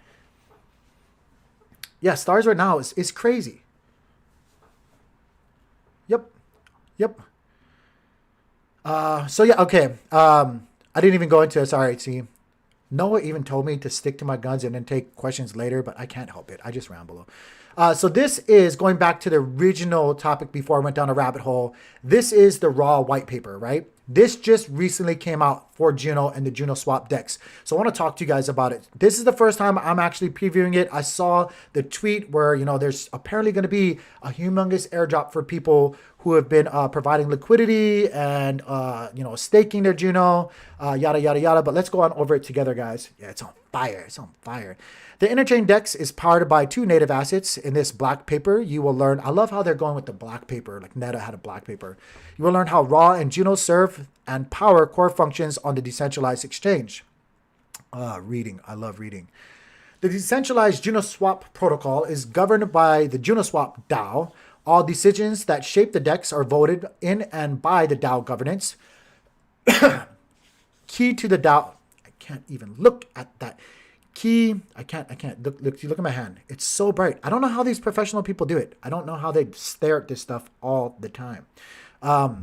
Yeah, Stars right now is crazy. Yep. So yeah, okay. I didn't even go into it. Sorry, see. Noah even told me to stick to my guns and then take questions later, but I can't help it. I just ramble. So this is going back to the original topic before I went down a rabbit hole. This is the Raw white paper, right? This just recently came out for Juno and the Juno swap DEX. So I want to talk to you guys about it. This is the first time I'm actually previewing it. I saw the tweet where, there's apparently going to be a humongous airdrop for people who have been providing liquidity and, staking their Juno, yada, yada, yada. But let's go on over it together, guys. Yeah, it's on fire. It's on fire. The Interchain DEX is powered by two native assets. In this black paper, you will learn, I love how they're going with the black paper, like NETA had a black paper. You will learn how Raw and Juno serve and power core functions on the decentralized exchange. Reading, I love reading. The decentralized Juno swap protocol is governed by the Juno swap DAO. All decisions that shape the DEX are voted in and by the DAO governance. Key to the DAO, I can't even look at that. I can't look at my hand. It's so bright. I don't know how these professional people do it. I don't know how they stare at this stuff all the time. Blah,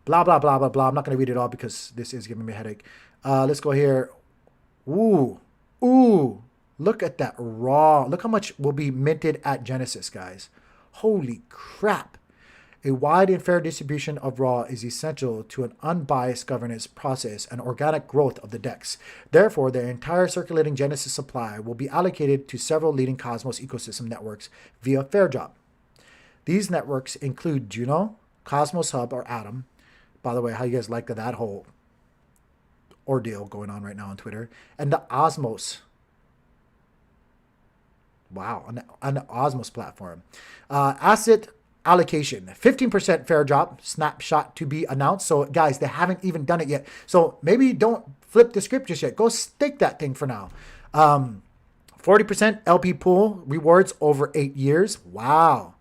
blah, blah, blah, blah. I'm not going to read it all because this is giving me a headache. Let's go here. Ooh. Look at that Raw. Look how much will be minted at Genesis, guys. Holy crap. A wide and fair distribution of raw is essential to an unbiased governance process and organic growth of the DEX. Therefore, the entire circulating Genesis supply will be allocated to several leading Cosmos ecosystem networks via fair drop. These networks include Juno, Cosmos Hub or Atom. By the way, how you guys like that whole ordeal going on right now on Twitter, and the Osmos. Wow, on the Osmos platform. Asset allocation, 15% fair drop, snapshot to be announced. So guys, they haven't even done it yet. So maybe don't flip the script just yet. Go stake that thing for now. 40% LP pool rewards over 8 years. Wow.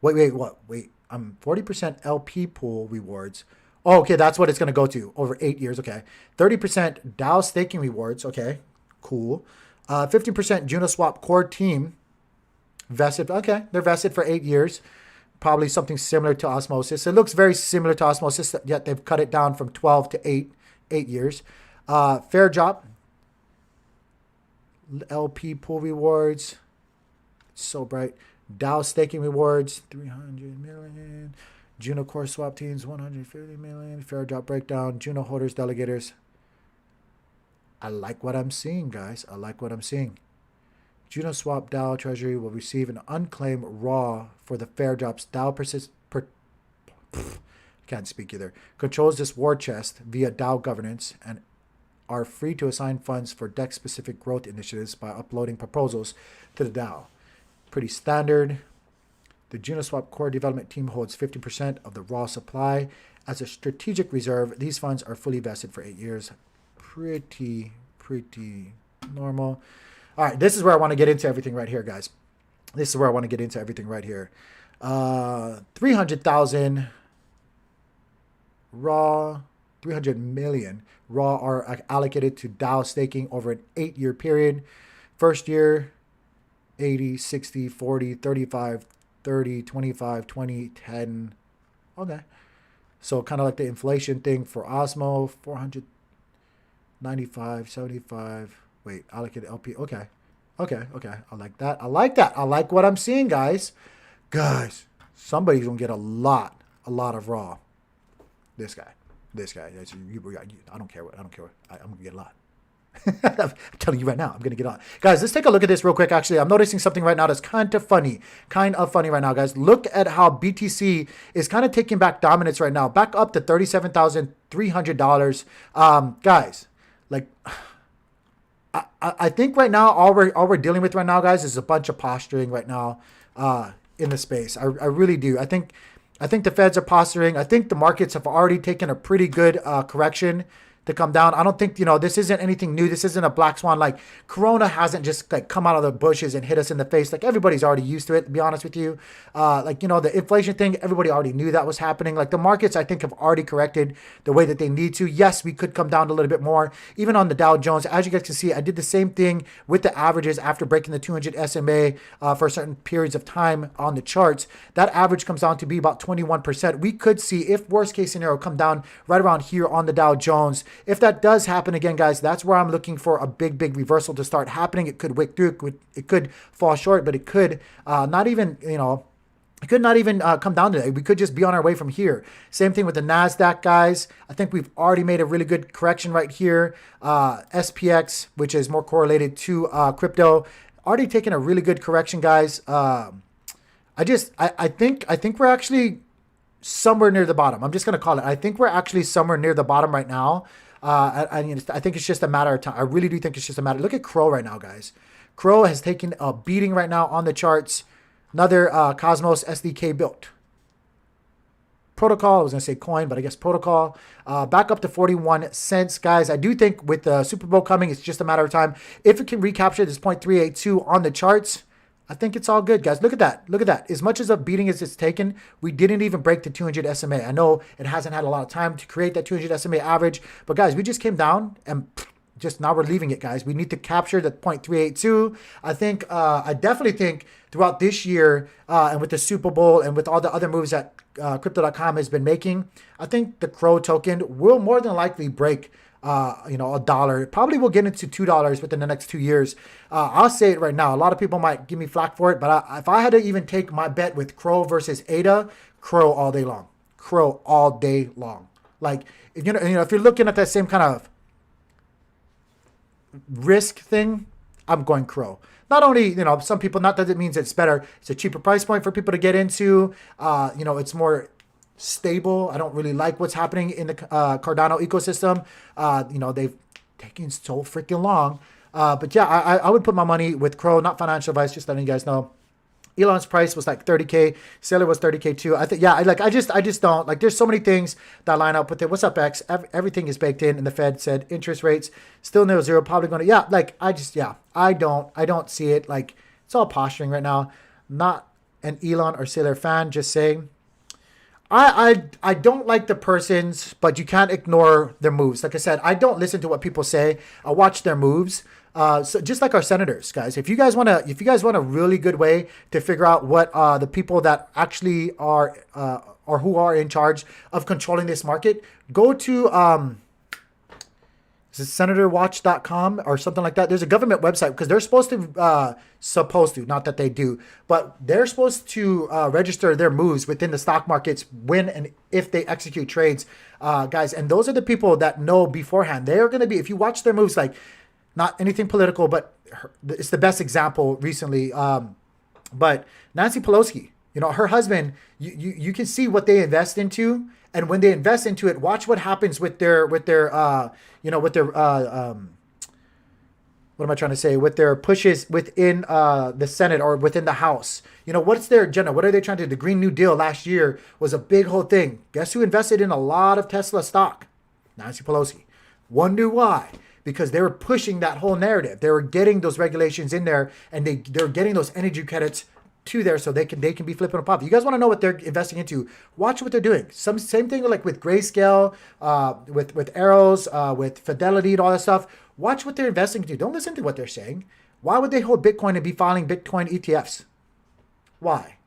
Wait, what? Wait, 40% LP pool rewards. Oh, okay, that's what it's going to go to over 8 years. Okay. 30% DAO staking rewards. Okay, cool. 50% Juno Swap core team vested. Okay, they're vested for 8 years. Probably something similar to Osmosis. It looks very similar to Osmosis, yet they've cut it down from 12 to 8 years. Fair drop. LP pool rewards. It's so bright. DAO staking rewards, 300 million. Juno core swap teams, 150 million. Fair drop breakdown. Juno holders, delegators. I like what I'm seeing, guys. I like what I'm seeing. Juno Swap DAO Treasury will receive an unclaimed raw for the fair drops. DAO can't speak either. Controls this war chest via DAO governance and are free to assign funds for DEX-specific growth initiatives by uploading proposals to the DAO. Pretty standard. The Juno Swap core development team holds 50% of the raw supply as a strategic reserve. These funds are fully vested for 8 years. Pretty normal. All right, this is where I want to get into everything right here, guys. This is where I want to get into everything right here. 300,000 raw, 300 million raw are allocated to DAO staking over an 8-year period. First year, 80, 60, 40, 35, 30, 25, 20, 10. Okay. So kind of like the inflation thing for Osmo, 495, 75. Wait, allocated LP. Okay. I like that. I like what I'm seeing, guys. Guys, somebody's going to get a lot of raw. This guy. I don't care what. I'm going to get a lot. I'm telling you right now, I'm going to get on. Guys, let's take a look at this real quick. Actually, I'm noticing something right now that's kind of funny right now, guys. Look at how BTC is kind of taking back dominance right now. Back up to $37,300. Guys, like, I think right now, all we're dealing with right now, guys, is a bunch of posturing right now in the space. I really do. I think the Feds are posturing. I think the markets have already taken a pretty good correction to come down. I don't think, this isn't anything new. This isn't a black swan. Like, Corona hasn't just like come out of the bushes and hit us in the face. Like, everybody's already used to it, to be honest with you. The inflation thing, everybody already knew that was happening. Like, the markets, I think, have already corrected the way that they need to. Yes, we could come down a little bit more. Even on the Dow Jones, as you guys can see, I did the same thing with the averages after breaking the 200 SMA for certain periods of time on the charts. That average comes down to be about 21%. We could see, if worst case scenario, come down right around here on the Dow Jones. If that does happen again, guys, that's where I'm looking for a big reversal to start happening. It could wick through, it could fall short, but it could not even, it could not even come down today. We could just be on our way from here. Same thing with the NASDAQ, guys. I think we've already made a really good correction right here. SPX, which is more correlated to crypto, already taken a really good correction, guys. I think we're actually somewhere near the bottom. I'm just going to call it. I think we're actually somewhere near the bottom right now. I think it's just a matter of time. I really do think it's just a matter. Look at Crow right now, guys. Crow has taken a beating right now on the charts. Another Cosmos SDK built. Protocol, I was going to say coin, but I guess protocol. Back up to 41 cents, guys. I do think with the Super Bowl coming, it's just a matter of time. If it can recapture this 0.382 on the charts, I think it's all good, guys. Look at that. Look at that. As much as a beating as it's taken, we didn't even break the 200 SMA. I know it hasn't had a lot of time to create that 200 SMA average, but guys, we just came down and just now we're leaving it, guys. We need to capture the 0.382. I definitely think throughout this year and with the Super Bowl and with all the other moves that Crypto.com has been making, I think the Crow token will more than likely break you know, $1. It probably will get into $2 within the next 2 years. I'll say it right now. A lot of people might give me flack for it, but if I had to even take my bet with Crow versus ADA, Crow all day long. Crow all day long. Like, if if you're looking at that same kind of risk thing, I'm going Crow. Not only, some people, not that it means it's better. It's a cheaper price point for people to get into. It's more stable. I don't really like what's happening in the Cardano ecosystem. They've taken so freaking long. But yeah, I would put my money with Crow. Not financial advice, just letting you guys know. Elon's price was like 30K. Sailor was 30K too. I think, yeah, I just don't like, there's so many things that line up with it. What's up, X? Everything is baked in, and the Fed said interest rates still near zero, probably going to, yeah, like, I don't see it. Like, it's all posturing right now. Not an Elon or Sailor fan, just saying. I don't like the persons, but you can't ignore their moves. Like I said, I don't listen to what people say. I watch their moves. So just like our senators, guys, if you guys want a really good way to figure out what the people that actually are or who are in charge of controlling this market, go to is it senatorwatch.com or something like that. There's a government website, because they're supposed to, not that they do, but they're supposed to register their moves within the stock markets when and if they execute trades, guys. And those are the people that know beforehand. They are going to be, if you watch their moves, like, not anything political, but it's the best example recently. But Nancy Pelosi, her husband, you can see what they invest into. And when they invest into it, watch what happens with their what am I trying to say? With their pushes within the Senate or within the House. What's their agenda? What are they trying to do? The Green New Deal last year was a big whole thing. Guess who invested in a lot of Tesla stock? Nancy Pelosi. Wonder why? Because they were pushing that whole narrative. They were getting those regulations in there, and they're getting those energy credits to there, so they can be flipping a pop. You guys want to know what they're investing into? Watch what they're doing. Same thing like with Grayscale, with Arrows, with Fidelity and all that stuff. Watch what they're investing into. Don't listen to what they're saying. Why would they hold Bitcoin and be filing Bitcoin ETFs? Why?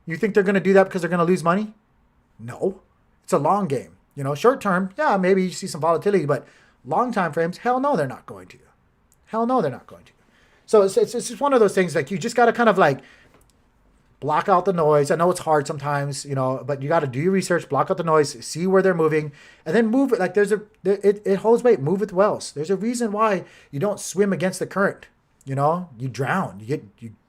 You think they're going to do that because they're going to lose money? No. It's a long game. Short term, yeah, maybe you see some volatility, but long time frames, hell no, they're not going to. Hell no, they're not going to. So it's just one of those things, like, you just got to kind of like block out the noise. I know it's hard sometimes, but you got to do your research, block out the noise, see where they're moving, and then move it. Like, it holds weight. Move with wells. There's a reason why you don't swim against the current. You drown. You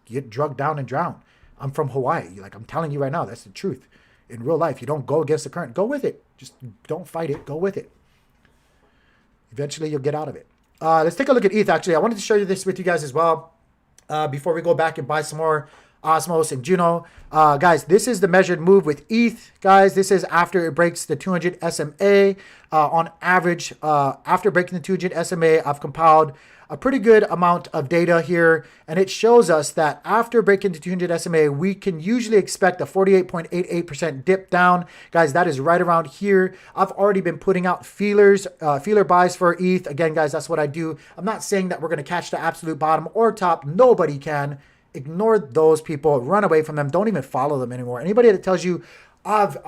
get drugged down and drown. I'm from Hawaii. Like, I'm telling you right now, that's the truth. In real life, you don't go against the current. Go with it. Just don't fight it. Go with it. Eventually, you'll get out of it. Let's take a look at ETH, actually. I wanted to share this with you guys as well before we go back and buy some more Osmos and Juno. Guys, this is the measured move with ETH. Guys, this is after it breaks the 200 SMA. On average, after breaking the 200 SMA, I've compiled a pretty good amount of data here, and it shows us that after breaking the 200 SMA, we can usually expect a 48.88% dip down. Guys, that is right around here. I've already been putting out feeler buys for ETH. Again, guys, that's what I do. I'm not saying that we're going to catch the absolute bottom or top. Nobody can. Ignore those people. Run away from them. Don't even follow them anymore. Anybody that tells you, I've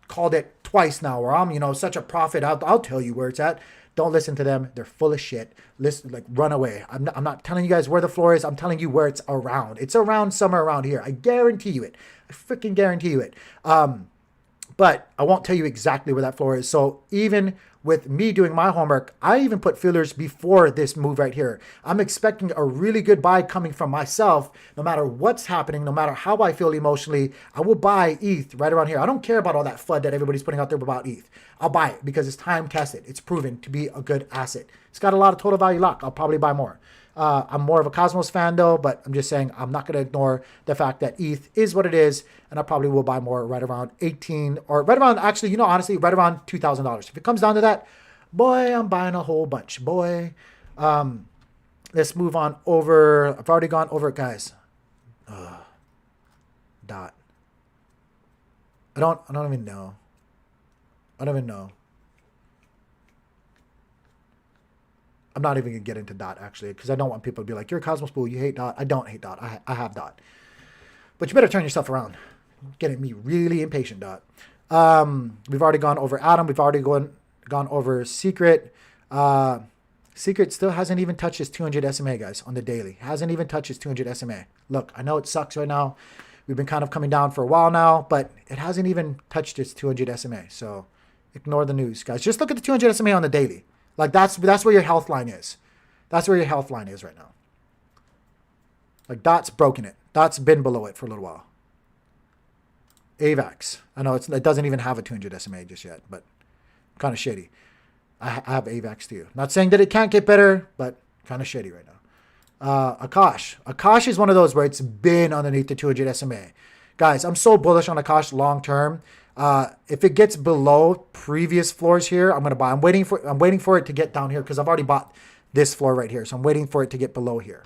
called it twice now, or I'm such a prophet, I'll tell you where it's at. Don't listen to them. They're full of shit. Listen, like, run away. I'm not telling you guys where the floor is. I'm telling you where it's around. It's around somewhere around here. I guarantee you it. I freaking guarantee you it. But I won't tell you exactly where that floor is. So even with me doing my homework, I even put feelers before this move right here. I'm expecting a really good buy coming from myself. No matter what's happening, no matter how I feel emotionally, I will buy ETH right around here. I don't care about all that FUD that everybody's putting out there about ETH. I'll buy it because it's time tested. It's proven to be a good asset. It's got a lot of total value lock. I'll probably buy more. I'm more of a Cosmos fan though, but I'm just saying I'm not going to ignore the fact that ETH is what it is, and I probably will buy more right around 18 or right around, actually, honestly, right around $2,000. If it comes down to that, boy, I'm buying a whole bunch, boy. Let's move on over. I've already gone over it, guys. Dot. I don't even know. I don't even know. I'm not even going to get into DOT, actually, because I don't want people to be like, you're a Cosmos Fool, you hate DOT. I don't hate DOT. I have DOT. But you better turn yourself around. You're getting me really impatient, DOT. We've already gone over Atom. We've already gone gone over Secret. Secret still hasn't even touched his 200 SMA, guys, on the daily. Hasn't even touched his 200 SMA. Look, I know it sucks right now. We've been kind of coming down for a while now, but it hasn't even touched its 200 SMA. So ignore the news, guys. Just look at the 200 SMA on the daily. Like that's where your health line is. That's where your health line is right now. Like that's broken it. That's been below it for a little while. AVAX. I know it doesn't even have a 200 SMA just yet, but kind of shady. I have AVAX too. Not saying that it can't get better, but kind of shady right now. Akash. Akash is one of those where it's been underneath the 200 SMA. Guys, I'm so bullish on Akash long term. If it gets below previous floors here, I'm gonna buy. I'm waiting for it to get down here because I've already bought this floor right here. So I'm waiting for it to get below here.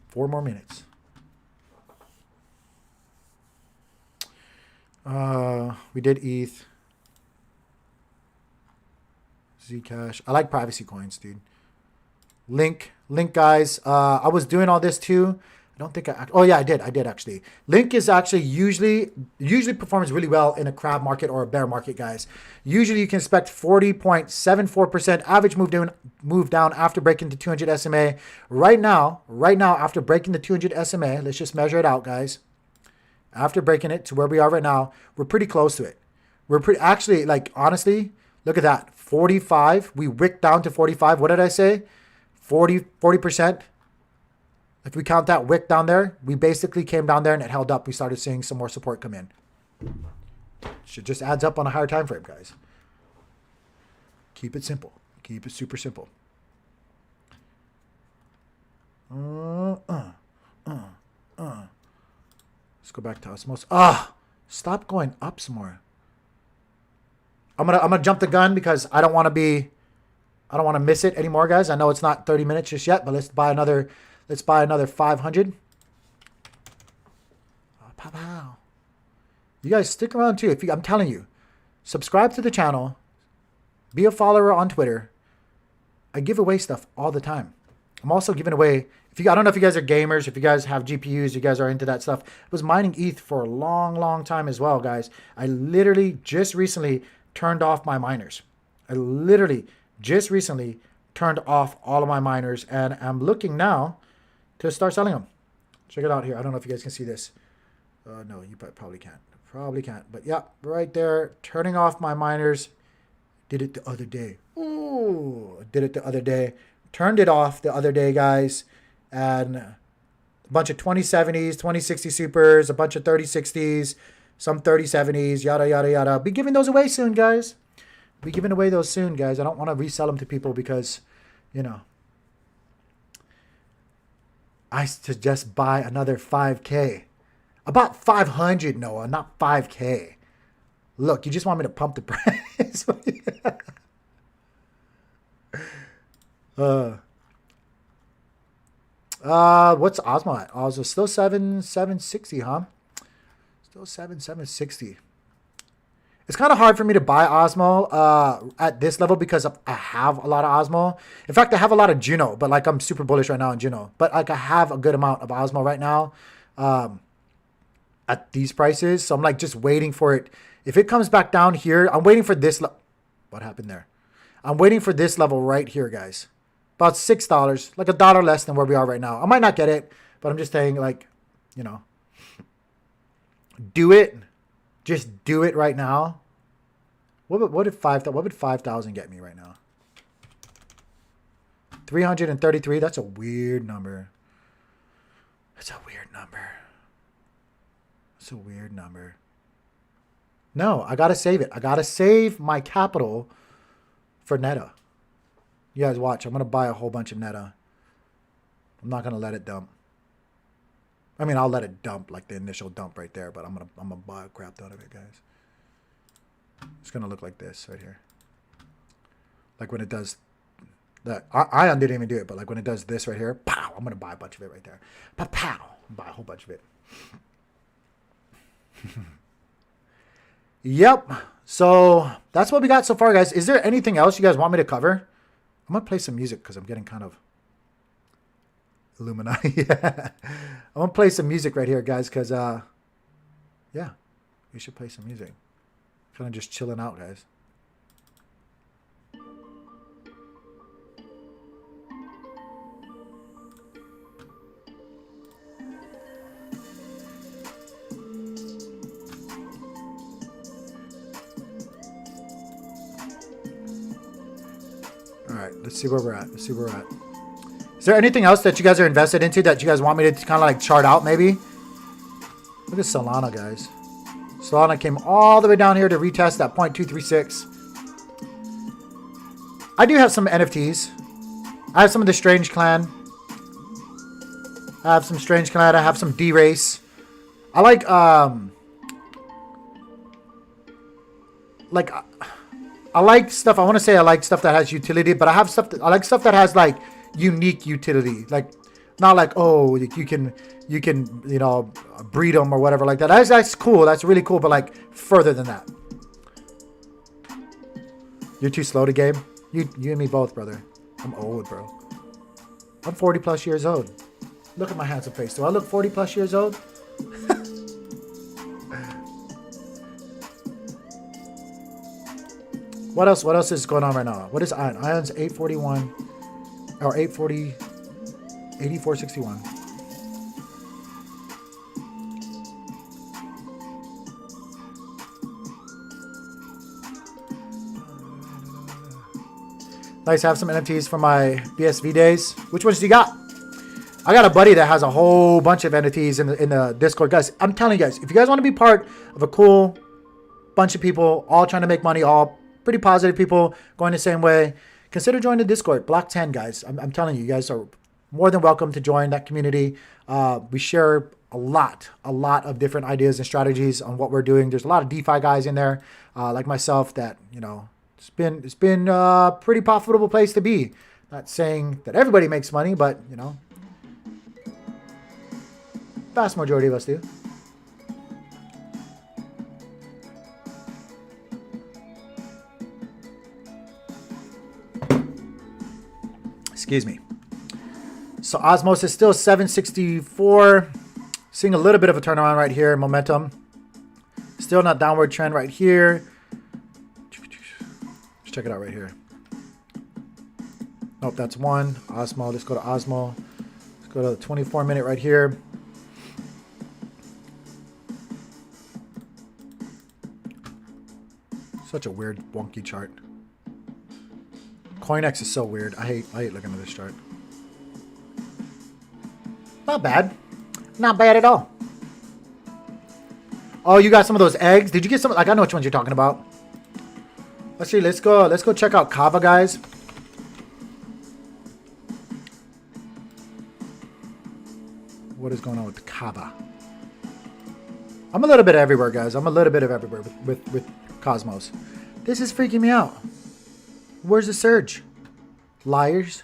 4 more minutes. We did ETH. Zcash. I like privacy coins, dude. Link, guys. I was doing all this too. I don't think oh yeah, I did actually. Link is actually usually performs really well in a crab market or a bear market, guys. Usually you can expect 40.74% average move down after breaking the 200 SMA. Right now, after breaking the 200 SMA, let's just measure it out, guys. After breaking it to where we are right now, we're pretty close to it. We're pretty, actually, like, honestly, look at that. 45. We wicked down to 45. What did I say? 40%. If we count that wick down there, we basically came down there and it held up. We started seeing some more support come in. It just adds up on a higher time frame, guys. Keep it simple. Keep it super simple. Let's go back to Osmosis. Stop going up some more. I'm gonna jump the gun because I don't want to miss it anymore, guys. I know it's not 30 minutes just yet, but let's buy another 500. Pow pow. You guys stick around too. I'm telling you, subscribe to the channel, be a follower on Twitter. I give away stuff all the time. I'm also giving away, I don't know if you guys are gamers, if you guys have GPUs, you guys are into that stuff. I was mining ETH for a long time as well, guys. I literally just recently turned off my miners. I literally just recently turned off all of my miners, and I'm looking now to start selling them. Check it out here. I don't know if you guys can see this. No, you probably can't. Probably can't. But yeah, right there, turning off my miners. Did it the other day. Ooh, did it the other day. Turned it off the other day, guys. And a bunch of 2070s, 2060 supers, a bunch of 3060s, some 3070s, yada, yada, yada. Be giving those away soon, guys. Be giving away those soon, guys. I don't want to resell them to people because, I suggest buy another 5K. About 500, Noah, not 5K. Look, you just want me to pump the price. What's Osmo at? Osmo still 760, huh? Still 760. It's kind of hard for me to buy Osmo at this level because I have a lot of Osmo. In fact, I have a lot of Juno, but like I'm super bullish right now on Juno. But like I have a good amount of Osmo right now at these prices. So I'm like just waiting for it. If it comes back down here, I'm waiting for this. What happened there? I'm waiting for this level right here, guys. About $6, like $1 less than where we are right now. I might not get it, but I'm just saying, like, do it. Just do it right now. What would 5,000 get me right now? 333. That's a weird number. That's a weird number. That's a weird number. No, I gotta save it. I gotta save my capital for NETA. You guys watch. I'm going to buy a whole bunch of NETA. I'm not going to let it dump. I mean, I'll let it dump, like the initial dump right there, but I'm gonna buy a crap ton of it, guys. It's going to look like this right here. Like when it does that. Ion didn't even do it, but like when it does this right here, pow, I'm going to buy a bunch of it right there. Pow, pow. Buy a whole bunch of it. Yep. So that's what we got so far, guys. Is there anything else you guys want me to cover? I'm going to play some music because I'm getting kind of Illuminati. Yeah. I'm going to play some music right here, guys, because, yeah, we should play some music. Kind of just chilling out, guys. All right, let's see where we're at. Let's see where we're at. Is there anything else that you guys are invested into that you guys want me to kind of like chart out maybe? Look at Solana, guys. Solana came all the way down here to retest that 0.236. I do have some NFTs. I have some of the Strange Clan. I have some Strange Clan. I have some D-Race. I like I like stuff. I want to say I like stuff that has utility, but I have stuff that I like stuff that has like unique utility. Like not like, oh, you can you know, breed them or whatever like that. That's cool. That's really cool. But like further than that, you're too slow to game. You and me both, brother. I'm old, bro. I'm 40 plus years old. Look at my handsome face. Do I look 40 plus years old? What else? What else is going on right now? What is Ion? Ion's 841 or 840, 8461. Nice to have some NFTs from my BSV days. Which ones do you got? I got a buddy that has a whole bunch of NFTs in the Discord. Guys, I'm telling you guys, if you guys want to be part of a cool bunch of people, all trying to make money, all pretty positive people going the same way, consider joining the Discord. Block 10, guys. I'm telling you, you guys are more than welcome to join that community. We share a lot of different ideas and strategies on what we're doing. There's a lot of DeFi guys in there, like myself, that, you know, it's been a pretty profitable place to be. Not saying that everybody makes money, but, you know, vast majority of us do. Excuse me. So OSMOSIS is still 764. Seeing a little bit of a turnaround right here. Momentum. Still not downward trend right here. Let's check it out right here. Nope, that's one. Osmo. Let's go to Osmo. Let's go to the 24-minute right here. Such a weird, wonky chart. CoinEx is so weird. I hate looking at this chart. Not bad. Not bad at all. Oh, you got some of those eggs? Did you get some? Like, I know which ones you're talking about. Let's see. Let's go check out Kava, guys. What is going on with Kava? I'm a little bit everywhere, guys. I'm a little bit of everywhere with Cosmos. This is freaking me out. Where's the surge? Liars.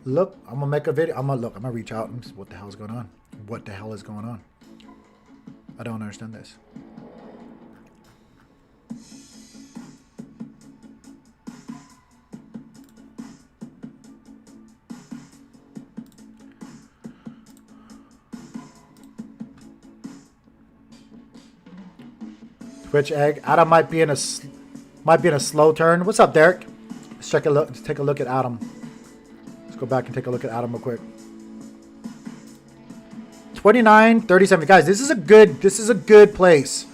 Look, I'm gonna make a video. I'm gonna reach out and see what the hell is going on. What the hell is going on? I don't understand this. Twitch egg. Adam might be in a slow turn. What's up, Derek? Let's take a look at Adam. Let's go back and take a look at Adam real quick. 29.37. Guys, this is a good place.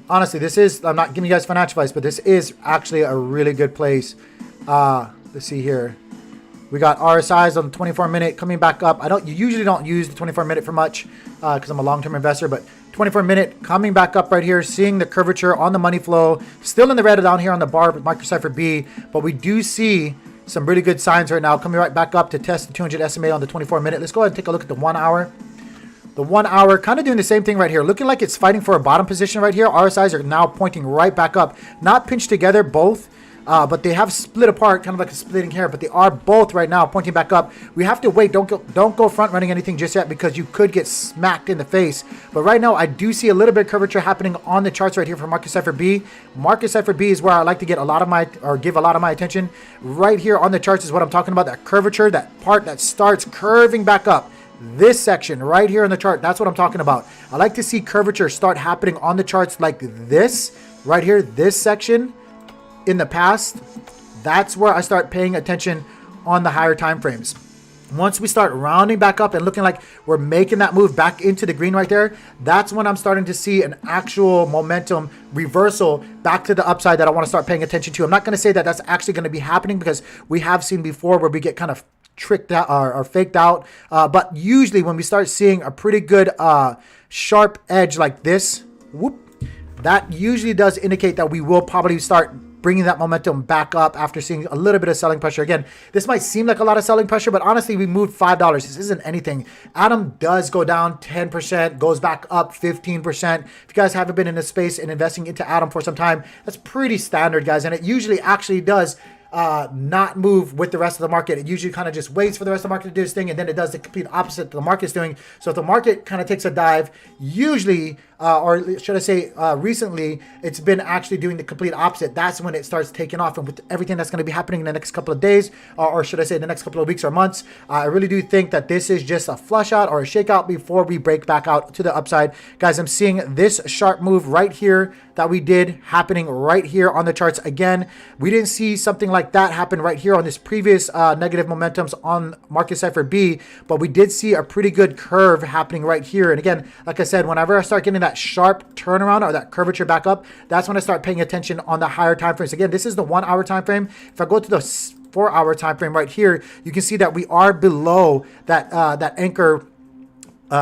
Honestly, this is, I'm not giving you guys financial advice, but this is actually a really good place. Let's see here. We got RSIs on the 24-minute coming back up. You usually don't use the 24-minute for much because I'm a long-term investor, but 24-minute coming back up right here, seeing the curvature on the money flow, still in the red down here on the bar with Market Cipher B, but we do see some really good signs right now coming right back up to test the 200 SMA on the 24-minute. Let's go ahead and take a look at the 1 hour. The 1 hour kind of doing the same thing right here, looking like it's fighting for a bottom position right here. RSIs are now pointing right back up, not pinched together both, but they have split apart, kind of like a splitting hair, but they are both right now pointing back up. We have to wait. Don't go front running anything just yet because you could get smacked in the face. But right now, I do see a little bit of curvature happening on the charts right here for Market Cipher B. Market Cipher B is where I like to get give a lot of my attention. Right here on the charts is what I'm talking about. That curvature, that part that starts curving back up. this section right here in the chart. That's what I'm talking about. I like to see curvature start happening on the charts like this right here, this section in the past. That's where I start paying attention on the higher time frames. Once we start rounding back up and looking like we're making that move back into the green right there, that's when I'm starting to see an actual momentum reversal back to the upside that I want to start paying attention to. I'm not going to say that that's actually going to be happening, because we have seen before where we get kind of tricked out or faked out. But usually when we start seeing a pretty good sharp edge like this, whoop, that usually does indicate that we will probably start bringing that momentum back up after seeing a little bit of selling pressure. Again, this might seem like a lot of selling pressure, but honestly, we moved $5. This isn't anything. Atom does go down 10%, goes back up 15%. If you guys haven't been in this space and investing into Atom for some time, that's pretty standard, guys. And it usually actually does not move with the rest of the market. It usually kind of just waits for the rest of the market to do its thing, and then it does the complete opposite the market's doing. So if the market kind of takes a dive, usually, or should I say recently, it's been actually doing the complete opposite. That's when it starts taking off. And with everything that's going to be happening in the next couple of days, or should I say the next couple of weeks or months, I really do think that this is just a flush out or a shakeout before we break back out to the upside. Guys, I'm seeing this sharp move right here that we did happening right here on the charts. Again, we didn't see something like that happen right here on this previous negative momentums on Market Cipher B, but we did see a pretty good curve happening right here. And again, like I said, whenever I start getting that sharp turnaround or that curvature back up, that's when I start paying attention on the higher time frames. Again, this is the 1 hour time frame. If I go to the 4 hour time frame right here, you can see that we are below that that anchor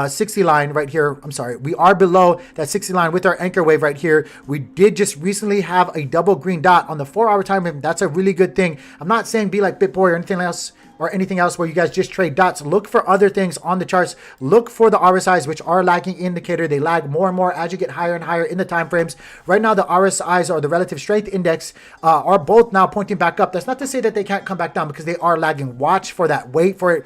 60 line right here. I'm sorry, we are below that 60 line with our anchor wave right here. We did just recently have a double green dot on the 4 hour time frame. That's a really good thing. I'm not saying be like BitBoy or anything else where you guys just trade dots. Look for other things on the charts. Look for the RSIs, which are lagging indicator. They lag more and more as you get higher and higher in the time frames. Right now, the RSIs, or the relative strength index, are both now pointing back up. That's not to say that they can't come back down, because they are lagging. Watch for that. Wait for it.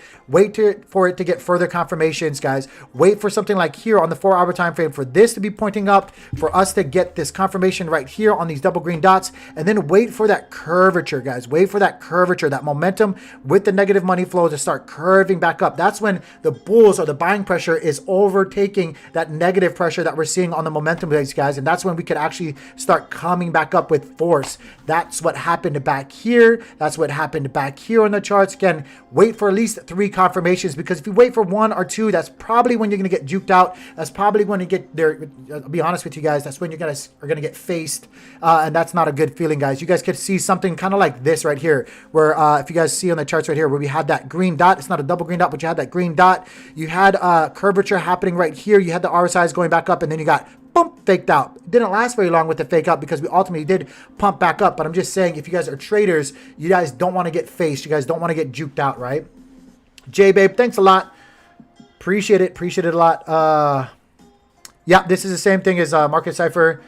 For it to get further confirmations, guys. Wait for something like here on the 4 hour time frame for this to be pointing up, for us to get this confirmation right here on these double green dots, and then wait for that curvature, guys. Wait for that curvature, that momentum with the negative money flow to start curving back up. That's when the bulls or the buying pressure is overtaking that negative pressure that we're seeing on the momentum base, guys. And that's when we could actually start coming back up with force. That's what happened back here. That's what happened back here on the charts. Again, wait for at least 3 confirmations, because if you wait for 1 or 2, that's probably when you're going to get juked out. That's probably when you get there. I'll be honest with you guys, that's when you guys are going to get faced. And that's not a good feeling, guys. You guys could see something kind of like this right here, where if you guys see on the charts right here, where we had that green dot. It's not a double green dot, but you had that green dot. You had curvature happening right here. You had the RSIs going back up, and then you got boom, faked out. It didn't last very long with the fake out, because we ultimately did pump back up. But I'm just saying, if you guys are traders, you guys don't want to get faced. You guys don't want to get juked out, right? J Babe, thanks a lot. Appreciate it. Appreciate it a lot. Yeah, this is the same thing as Market Cipher.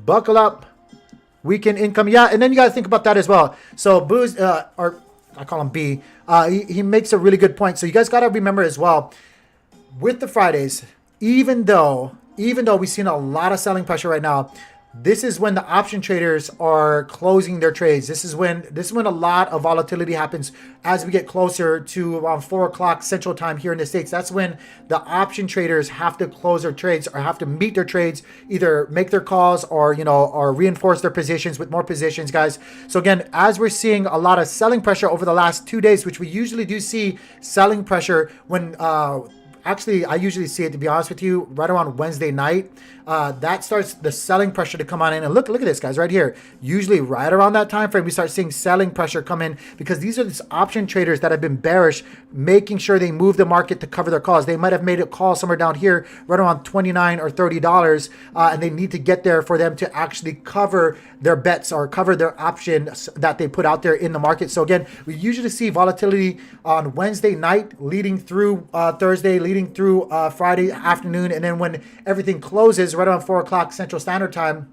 Buckle up. Weekend income. Yeah, and then you got to think about that as well. So Booz, or I call him B, he makes a really good point. So you guys got to remember as well, with the Fridays, even though we've seen a lot of selling pressure right now, this is when the option traders are closing their trades. This is when a lot of volatility happens as we get closer to around 4 o'clock Central Time here in the States. That's when the option traders have to close their trades, or have to meet their trades, either make their calls or or reinforce their positions with more positions, guys. So again, as we're seeing a lot of selling pressure over the last 2 days, which we usually do see selling pressure when actually, I usually see it, to be honest with you, right around Wednesday night. That starts the selling pressure to come on in. And look at this, guys, right here. Usually right around that time frame, we start seeing selling pressure come in, because these are these option traders that have been bearish, making sure they move the market to cover their calls. They might have made a call somewhere down here right around $29 or $30, and they need to get there for them to actually cover their bets or cover their options that they put out there in the market. So again, we usually see volatility on Wednesday night, leading through Thursday, leading through Friday afternoon, and then when everything closes right around 4 o'clock Central Standard Time,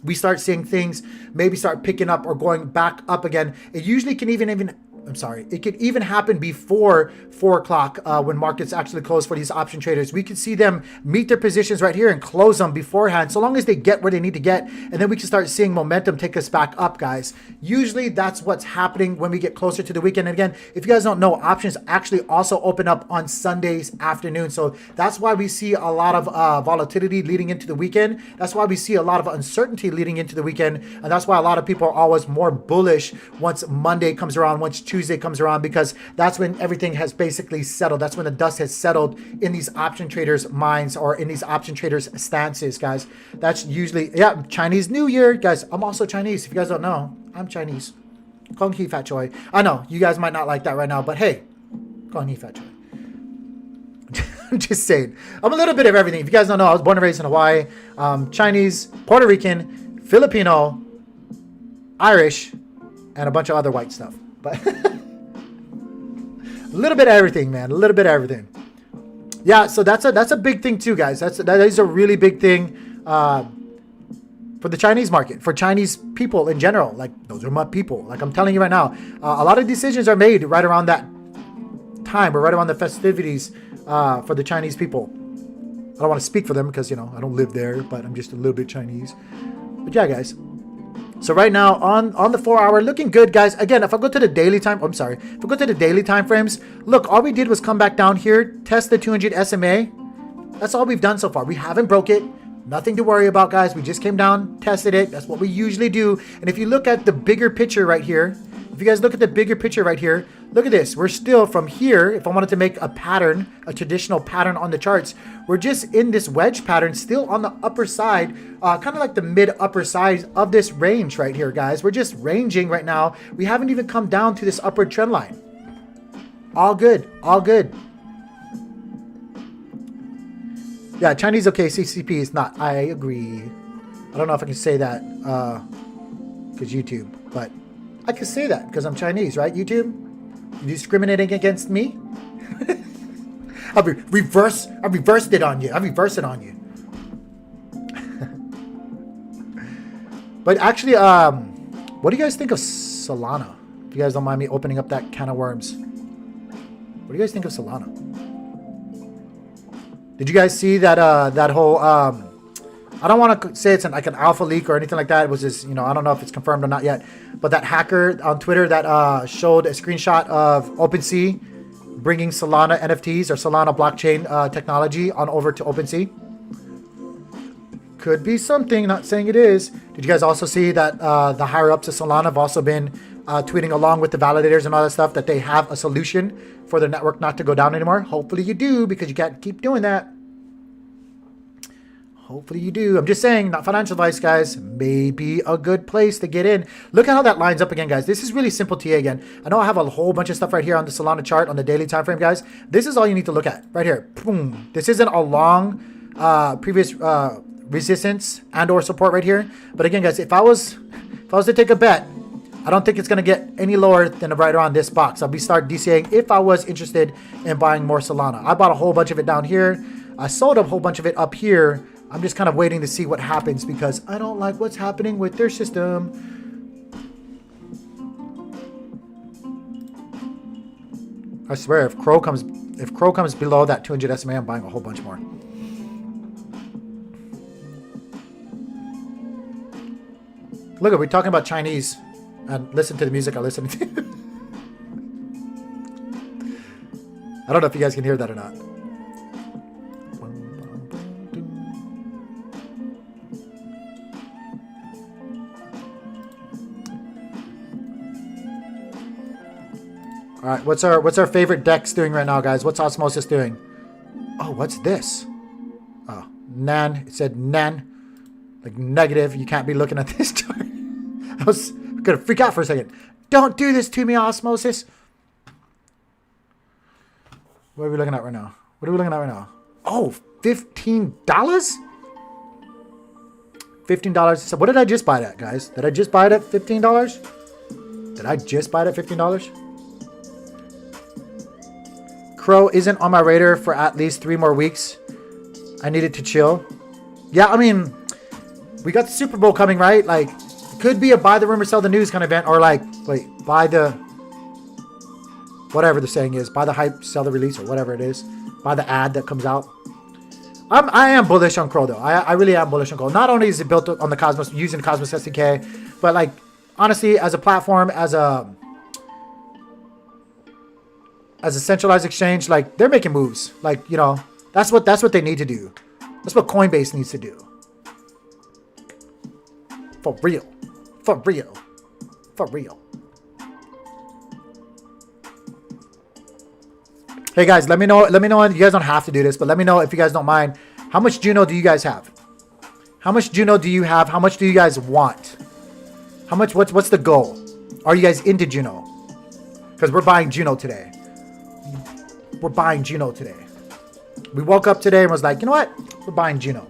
we start seeing things maybe start picking up or going back up again. It usually can even I'm sorry. It could even happen before 4 o'clock when markets actually close for these option traders. We could see them meet their positions right here and close them beforehand, so long as they get where they need to get, and then we can start seeing momentum take us back up, guys. Usually that's what's happening when we get closer to the weekend. And again, if you guys don't know, options actually also open up on Sundays afternoon. So that's why we see a lot of volatility leading into the weekend. That's why we see a lot of uncertainty leading into the weekend. And that's why a lot of people are always more bullish once Monday comes around, once Tuesday comes around, because that's when everything has basically settled. That's when the dust has settled in these option traders' minds or in these option traders' stances, guys. That's usually, yeah, Chinese New Year. Guys, I'm also Chinese. If you guys don't know, I'm Chinese. Kong Hee Fat Choi. I know, you guys might not like that right now, but hey, Kong Hee Fat Choi. I'm just saying. I'm a little bit of everything. If you guys don't know, I was born and raised in Hawaii. Chinese, Puerto Rican, Filipino, Irish, and a bunch of other white stuff. But a little bit of everything, man. A little bit of everything. Yeah, so that's a big thing too, guys. That is a really big thing for the Chinese market, for Chinese people in general. Like, those are my people. Like, I'm telling you right now, a lot of decisions are made right around that time or right around the festivities for the Chinese people. I don't want to speak for them because, you know, I don't live there, but I'm just a little bit Chinese. But yeah, guys. So right now on the 4 hour, looking good, guys. Again, if I go to the daily time, I'm sorry. If I go to the daily time frames, look, all we did was come back down here, test the 200 SMA. That's all we've done so far. We haven't broke it. Nothing to worry about, guys. We just came down, tested it. That's what we usually do. And if you look at the bigger picture right here, if you guys look at the bigger picture right here, look at this. We're still from here. If I wanted to make a pattern, a traditional pattern on the charts, we're just in this wedge pattern, still on the upper side, kind of like the mid upper side of this range right here, guys. We're just ranging right now. We haven't even come down to this upward trend line. All good. All good. Yeah, Chinese okay, CCP is not. I agree. I don't know if I can say that because YouTube, but I can say that because I'm Chinese, right? YouTube? You discriminating against me? I'll reverse it on you. I'll reverse it on you. But actually, what do you guys think of Solana? If you guys don't mind me opening up that can of worms. What do you guys think of Solana? Did you guys see that that whole I don't want to say it's like an alpha leak or anything like that. It was just, you know, I don't know if it's confirmed or not yet. But that hacker on Twitter that showed a screenshot of OpenSea bringing Solana NFTs or Solana blockchain technology on over to OpenSea. Could be something, not saying it is. Did you guys also see that the higher ups of Solana have also been tweeting along with the validators and all that stuff that they have a solution for their network not to go down anymore? Hopefully you do, because you can't keep doing that. Hopefully you do. I'm just saying, not financial advice, guys. Maybe a good place to get in. Look at how that lines up again, guys. This is really simple TA again. I know I have a whole bunch of stuff right here on the Solana chart on the daily time frame, guys. This is all you need to look at right here. Boom. This isn't a long previous resistance and or support right here. But again, guys, if I was to take a bet, I don't think it's going to get any lower than right around this box. I'll be start DCAing if I was interested in buying more Solana. I bought a whole bunch of it down here. I sold a whole bunch of it up here. I'm just kind of waiting to see what happens because I don't like what's happening with their system. I swear, if Crow comes below that 200 SMA, I'm buying a whole bunch more. Look, we're talking about Chinese, and listen to the music I'm listening to. I don't know if you guys can hear that or not. All right, what's our favorite DEX doing right now, guys? What's OSMOSIS doing? Oh, what's this? Oh, nan. It said nan. Like negative. You can't be looking at this chart. I was gonna freak out for a second. Don't do this to me, OSMOSIS. What are we looking at right now? What are we looking at right now? Oh, $15? $15. So what did I just buy it at, guys? Did I just buy it at $15? Did I just buy it at $15? Crow isn't on my radar for at least 3 more weeks. I needed to chill. Yeah, I mean, we got the Super Bowl coming, right? Like, it could be a buy the rumor, sell the news kind of event, or like, wait, buy the whatever the saying is. Buy the hype, sell the release, or whatever it is. Buy the ad that comes out. I am bullish on Crow though. I really am bullish on Crow. Not only is it built on the Cosmos, using the Cosmos SDK, but like honestly, as a platform, as a centralized exchange, like they're making moves. Like, you know, that's what they need to do. That's what Coinbase needs to do. For real. For real. For real. Hey guys, let me know, and you guys don't have to do this, but let me know if you guys don't mind. How much Juno do you guys have? How much Juno do you have? How much do you guys want? How much, what's the goal? Are you guys into Juno? Because we're buying Juno today. We're buying Juno today. We woke up today and was like, you know what? We're buying Juno.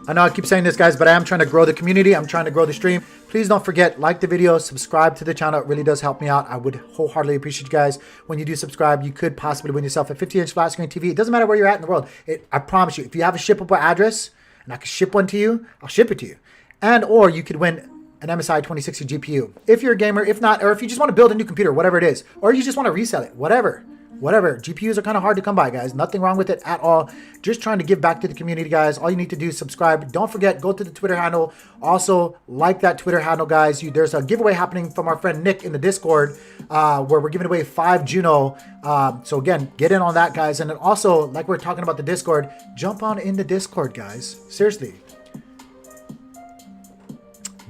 I know I keep saying this, guys, but I am trying to grow the community. I'm trying to grow the stream. Please don't forget, like the video, subscribe to the channel. It really does help me out. I would wholeheartedly appreciate you guys. When you do subscribe, you could possibly win yourself a 50-inch flat screen TV. It doesn't matter where you're at in the world. I promise you, if you have a shippable address and I can ship one to you, I'll ship it to you. And or you could win an MSI 2060 GPU. If you're a gamer, if not, or if you just want to build a new computer, whatever it is, or you just want to resell it, whatever. GPUs are kind of hard to come by, guys. Nothing wrong with it at all. Just trying to give back to the community, guys. All you need to do is subscribe. Don't forget, go to the Twitter handle. Also, like that Twitter handle, guys. There's a giveaway happening from our friend Nick in the Discord where we're giving away 5 Juno. So again, get in on that, guys. And then also, like we're talking about the Discord, jump on in the Discord, guys. Seriously.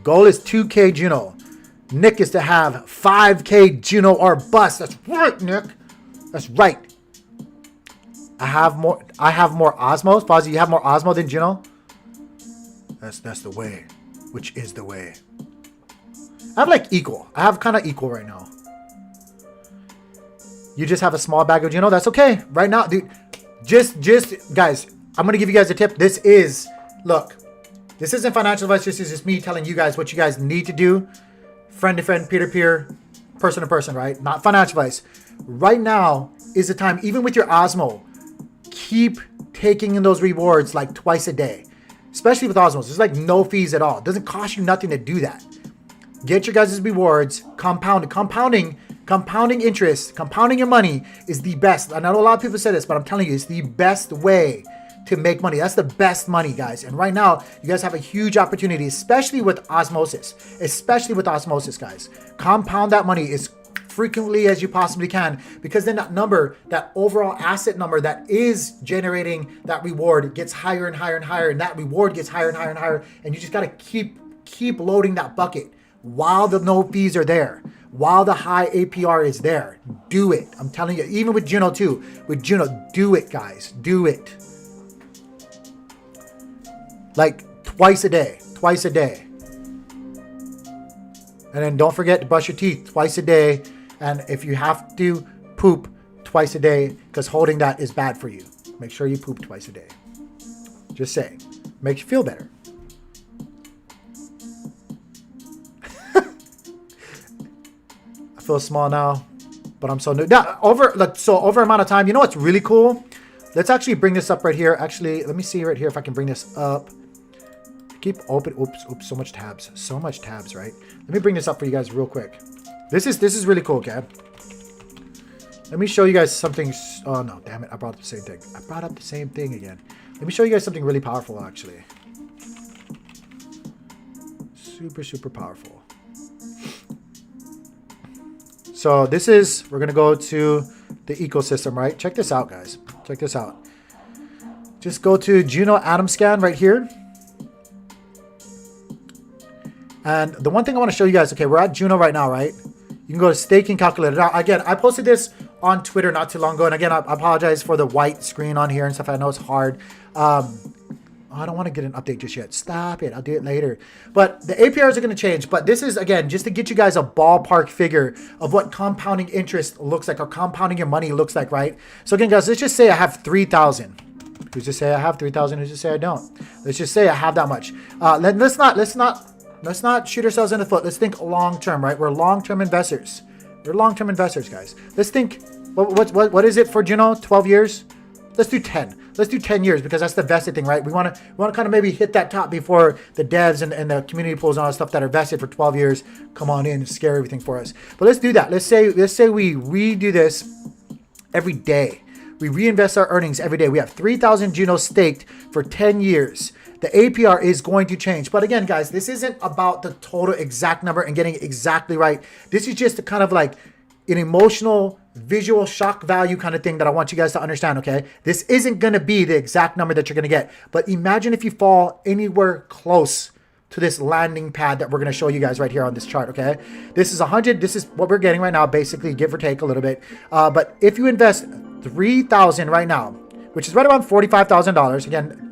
Goal is 2K Juno. Nick is to have 5K Juno or bust. That's right, Nick. That's right. I have more Osmos. Fozzie, you have more Osmo than Juno? That's the way. Which is the way. I have like equal. I have kind of equal right now. You just have a small bag of Juno? That's okay. Right now, dude. Just guys, I'm gonna give you guys a tip. This isn't financial advice. This is just me telling you guys what you guys need to do. Friend to friend, peer to peer, person to person, right? Not financial advice. Right now is the time, even with your Osmo, keep taking in those rewards like twice a day, especially with Osmos. There's like no fees at all. It doesn't cost you nothing to do that. Get your guys' rewards, compounding interest, compounding your money is the best. I know a lot of people say this, but I'm telling you, it's the best way to make money. That's the best money, guys. And right now, you guys have a huge opportunity, especially with OSMOSIS, guys. Compound that money as frequently as you possibly can, because then that number, that overall asset number that is generating that reward gets higher and higher and higher, and that reward gets higher and higher and higher, and you just got to keep loading that bucket while the no fees are there, while the high APR is there. Do it. I'm telling you, even with Juno too. With Juno, do it, guys. Do it. Like twice a day. And then don't forget to brush your teeth twice a day. And if you have to poop twice a day, because holding that is bad for you, make sure you poop twice a day. Just saying. Makes you feel better. I feel small now, but I'm so new. Now, over amount of time, you know what's really cool? Let's actually bring this up right here. Actually, let me see right here if I can bring this up. Keep open. Oops, so much tabs, right? Let me bring this up for you guys real quick. This is really cool, okay? Let me show you guys something. Oh no, damn it, I brought up the same thing again. Let me show you guys something really powerful, actually. Super powerful. So we're gonna go to the ecosystem, right? Check this out, guys. Check this out. Just go to Juno Atom Scan right here. And the one thing I want to show you guys, okay, we're at Juno right now, right? You can go to staking calculator. Now, again, I posted this on Twitter not too long ago. And again, I apologize for the white screen on here and stuff. I know it's hard. I don't want to get an update just yet. Stop it. I'll do it later. But the APRs are going to change. But this is, again, just to get you guys a ballpark figure of what compounding interest looks like, or compounding your money looks like, right? So again, guys, let's just say I have 3,000. Who's to say I have 3,000? Who's to say I don't? Let's just say I have that much. Let's not shoot ourselves in the foot. Let's think long-term, right? We're long-term investors. We're long-term investors, guys. Let's think What is it for Juno? 12 years? Let's do 10. Let's do 10 years because that's the vested thing, right? We want to kind of maybe hit that top before the devs and the community pools and all that stuff that are vested for 12 years come on in and scare everything for us. But let's do that. Let's say we redo this every day. We reinvest our earnings every day. We have 3,000 Juno staked for 10 years. The APR is going to change. But again, guys, this isn't about the total exact number and getting it exactly right. This is just a kind of like an emotional visual shock value kind of thing that I want you guys to understand, okay? This isn't going to be the exact number that you're going to get. But imagine if you fall anywhere close to this landing pad that we're going to show you guys right here on this chart, okay? This is 100. This is what we're getting right now, basically, give or take a little bit. But if you invest 3,000 right now, which is right around $45,000, again,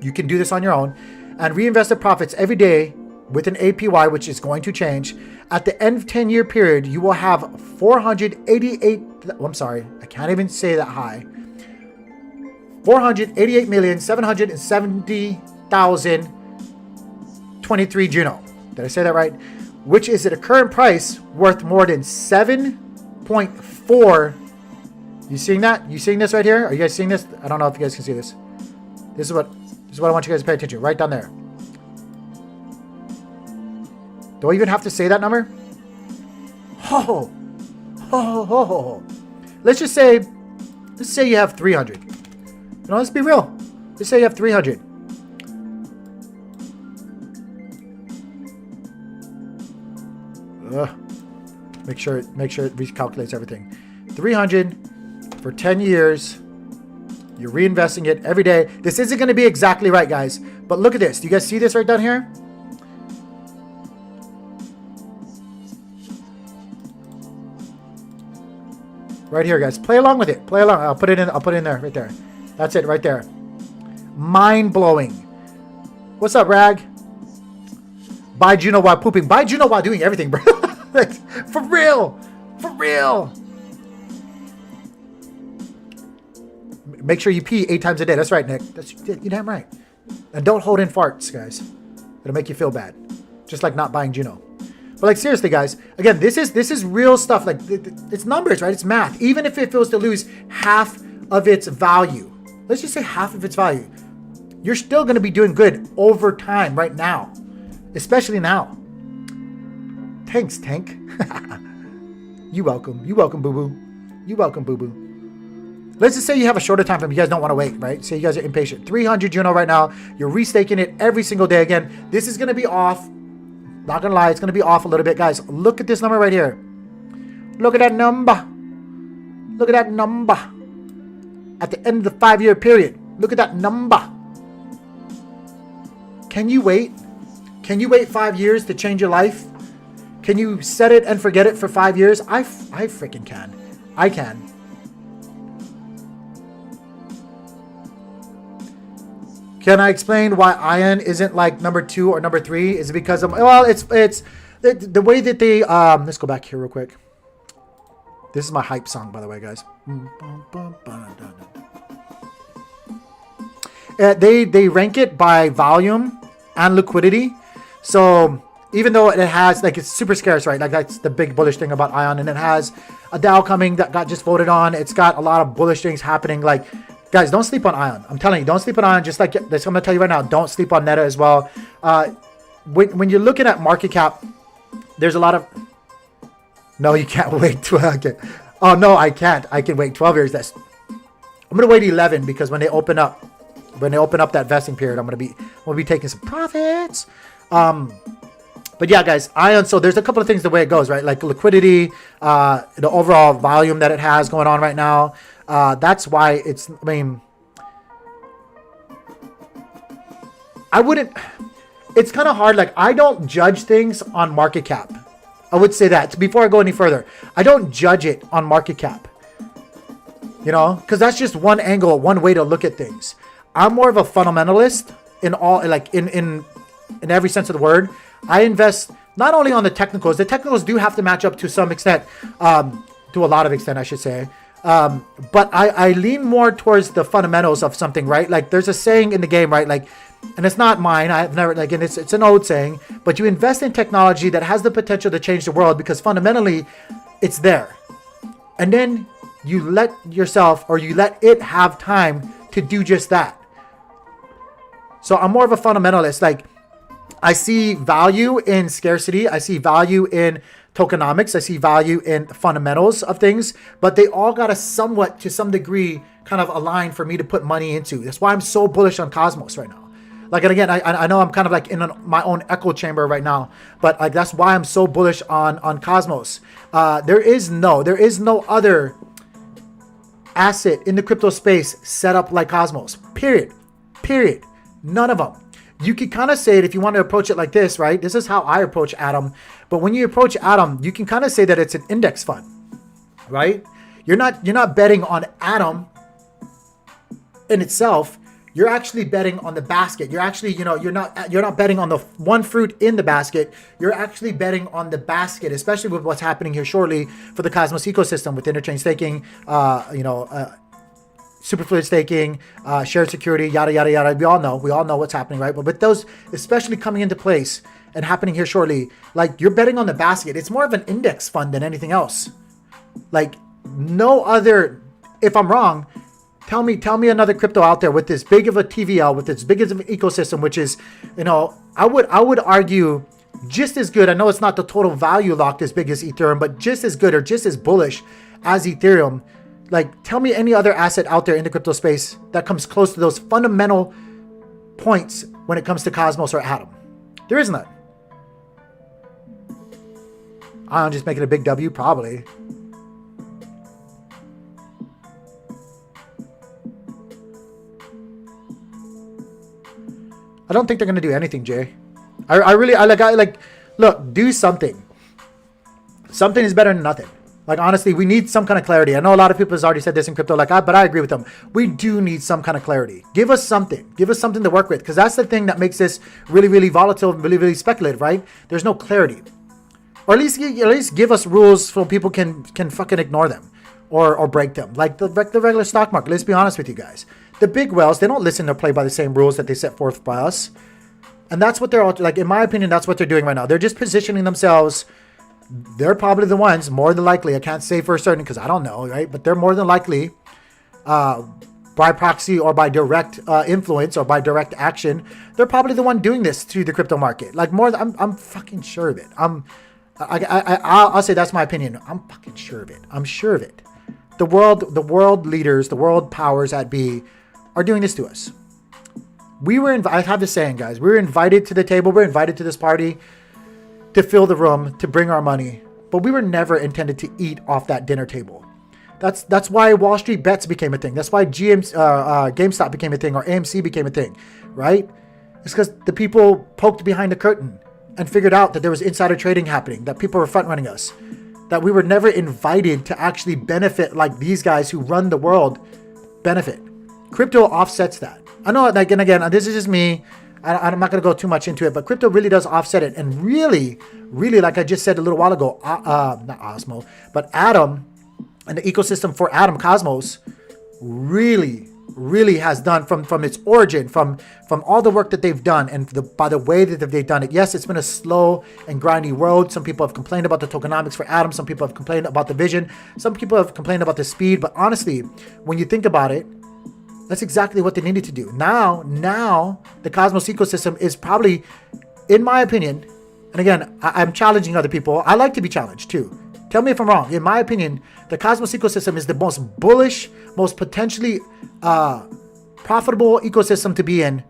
you can do this on your own, and reinvest the profits every day with an APY, which is going to change. At the end of 10-year period, you will have 488, I'm sorry, I can't even say that high. 488,770,023 Juno. Did I say that right? Which is at a current price worth more than 7.4. You seeing that? You seeing this right here? Are you guys seeing this? I don't know if you guys can see this. This is what I want you guys to pay attention to. Right down there. Do I even have to say that number? Ho, ho, ho, ho. Let's say you have 300. You know, let's be real. Let's say you have 300. Make sure it recalculates everything. 300 for 10 years. You're reinvesting it every day. This isn't going to be exactly right, guys. But look at this. Do you guys see this right down here? Right here, guys. Play along with it. Play along. I'll put it in there, right there. That's it, right there. Mind-blowing. What's up, Rag? Buy Juno while pooping. Buy Juno while doing everything, bro. Like, for real. For real. Make sure you pee 8 times a day. That's right, Nick. You're damn right. And don't hold in farts, guys. It'll make you feel bad. Just like not buying Juno. But like seriously, guys, again, this is real stuff. Like it's numbers, right? It's math. Even if it was to lose half of its value, let's just say half of its value, you're still going to be doing good over time right now, especially now. Thanks, Tank. You welcome. You welcome, boo-boo. You welcome, boo-boo. Let's just say you have a shorter time frame. You guys don't want to wait, right? Say you guys are impatient. 300 Juno right now. You're restaking it every single day. Again, this is going to be off. Not gonna lie, it's gonna be off a little bit, guys. Look at this number right here. Look at that number. Look at that number. At the end of the 5-year period, look at that number. Can you wait? Can you wait 5 years to change your life? Can you set it and forget it for 5 years? I freaking can. I can. Can I explain why Ion isn't like number 2 or number 3? Is it because of, well, it's the way that they, let's go back here real quick. This is my hype song, by the way, guys. They rank it by volume and liquidity. So even though it has, like, it's super scarce, right? Like that's the big bullish thing about Ion. And it has a DAO coming that got just voted on. It's got a lot of bullish things happening. Like, guys, don't sleep on Ion. I'm telling you, don't sleep on Ion. Just like that's, I'm going to tell you right now, don't sleep on NETA as well. When you're looking at market cap, there's a lot of... No, you can't wait 12. Okay. Oh, no, I can't. I can wait 12 years. I'm going to wait 11 because when they open up that vesting period, I'm going to be taking some profits. But yeah, guys, Ion, so there's a couple of things the way it goes, right? Like liquidity, the overall volume that it has going on right now. That's why it's, I mean, I wouldn't, it's kind of hard. Like, I don't judge things on market cap. I would say that before I go any further. I don't judge it on market cap, you know, because that's just one angle, one way to look at things. I'm more of a fundamentalist in all, like in every sense of the word. I invest not only on the technicals. The technicals do have to match up to some extent, to a lot of extent, I should say. But I lean more towards the fundamentals of something, right? Like there's a saying in the game, right? Like, and it's not mine. I've never, like, and it's an old saying, but you invest in technology that has the potential to change the world because fundamentally it's there. And then you let yourself, or you let it have time to do just that. So I'm more of a fundamentalist. Like, I see value in scarcity. I see value in tokenomics. I see value in fundamentals of things, but they all got to somewhat, to some degree, kind of align for me to put money into. That's why I'm so bullish on Cosmos right now. Like, and again, I know I'm kind of like in my own echo chamber right now, but like, that's why I'm so bullish on Cosmos. There is no other asset in the crypto space set up like Cosmos. Period. None of them. You could kind of say it if you want to approach it like this, right? This is how I approach Atom. But when you approach Atom, you can kind of say that it's an index fund, right? You're not betting on Atom in itself. You're actually betting on the basket. You're actually, you're not betting on the one fruit in the basket. You're actually betting on the basket, especially with what's happening here shortly for the Cosmos ecosystem with interchain staking, superfluid staking, shared security, yada, yada, yada. We all know what's happening, right? But with those especially coming into place and happening here shortly, like, you're betting on the basket. It's more of an index fund than anything else. Like, no other, if I'm wrong, tell me another crypto out there with this big of a TVL, with this big of an ecosystem, which is, I would argue just as good. I know it's not the total value locked as big as Ethereum, but just as good or just as bullish as Ethereum. Like, tell me any other asset out there in the crypto space that comes close to those fundamental points when it comes to Cosmos or Atom. There is none. I'm just making a big W, probably. I don't think they're going to do anything, Jay. Look, do something. Something is better than nothing. Like, honestly, we need some kind of clarity. I know a lot of people has already said this in crypto, but I agree with them. We do need some kind of clarity. Give us something. Give us something to work with, because that's the thing that makes this really, really volatile, really, really speculative, right? There's no clarity. Or at least give us rules so people can fucking ignore them or break them. Like the regular stock market. Let's be honest with you guys. The big whales, they don't listen or play by the same rules that they set forth by us. And that's what they're all, like, in my opinion, that's what they're doing right now. They're just positioning themselves. They're probably the ones, more than likely, I can't say for certain because I don't know, right? But they're more than likely, by proxy or by direct influence or by direct action, they're probably the one doing this to the crypto market. Like, I'm fucking sure of it. I'll say that's my opinion. I'm fucking sure of it. I'm sure of it. The world leaders, the world powers at be are doing this to us. I have this saying, guys, we were invited to the table. We're invited to this party to fill the room, to bring our money, but we were never intended to eat off that dinner table. That's why Wall Street bets became a thing. That's why GameStop became a thing, or AMC became a thing, right? It's because the people poked behind the curtain and figured out that there was insider trading happening, that people were front running us, that we were never invited to actually benefit like these guys who run the world benefit. Crypto offsets that. I know, like, and again, this is just me. I'm not going to go too much into it, but crypto really does offset it. And really, really, like I just said a little while ago, not Osmo, but Atom and the ecosystem for Atom, Cosmos, really, really has done from its origin, from all the work that they've done, and by the way that they've done it. Yes, it's been a slow and grindy road. Some people have complained about the tokenomics for Atom. Some people have complained about the vision. Some people have complained about the speed. But honestly, when you think about it, that's exactly what they needed to do. Now the Cosmos ecosystem is probably, in my opinion, and again, I'm challenging other people. I like to be challenged too. Tell me if I'm wrong. In my opinion, the Cosmos ecosystem is the most bullish, most potentially profitable ecosystem to be in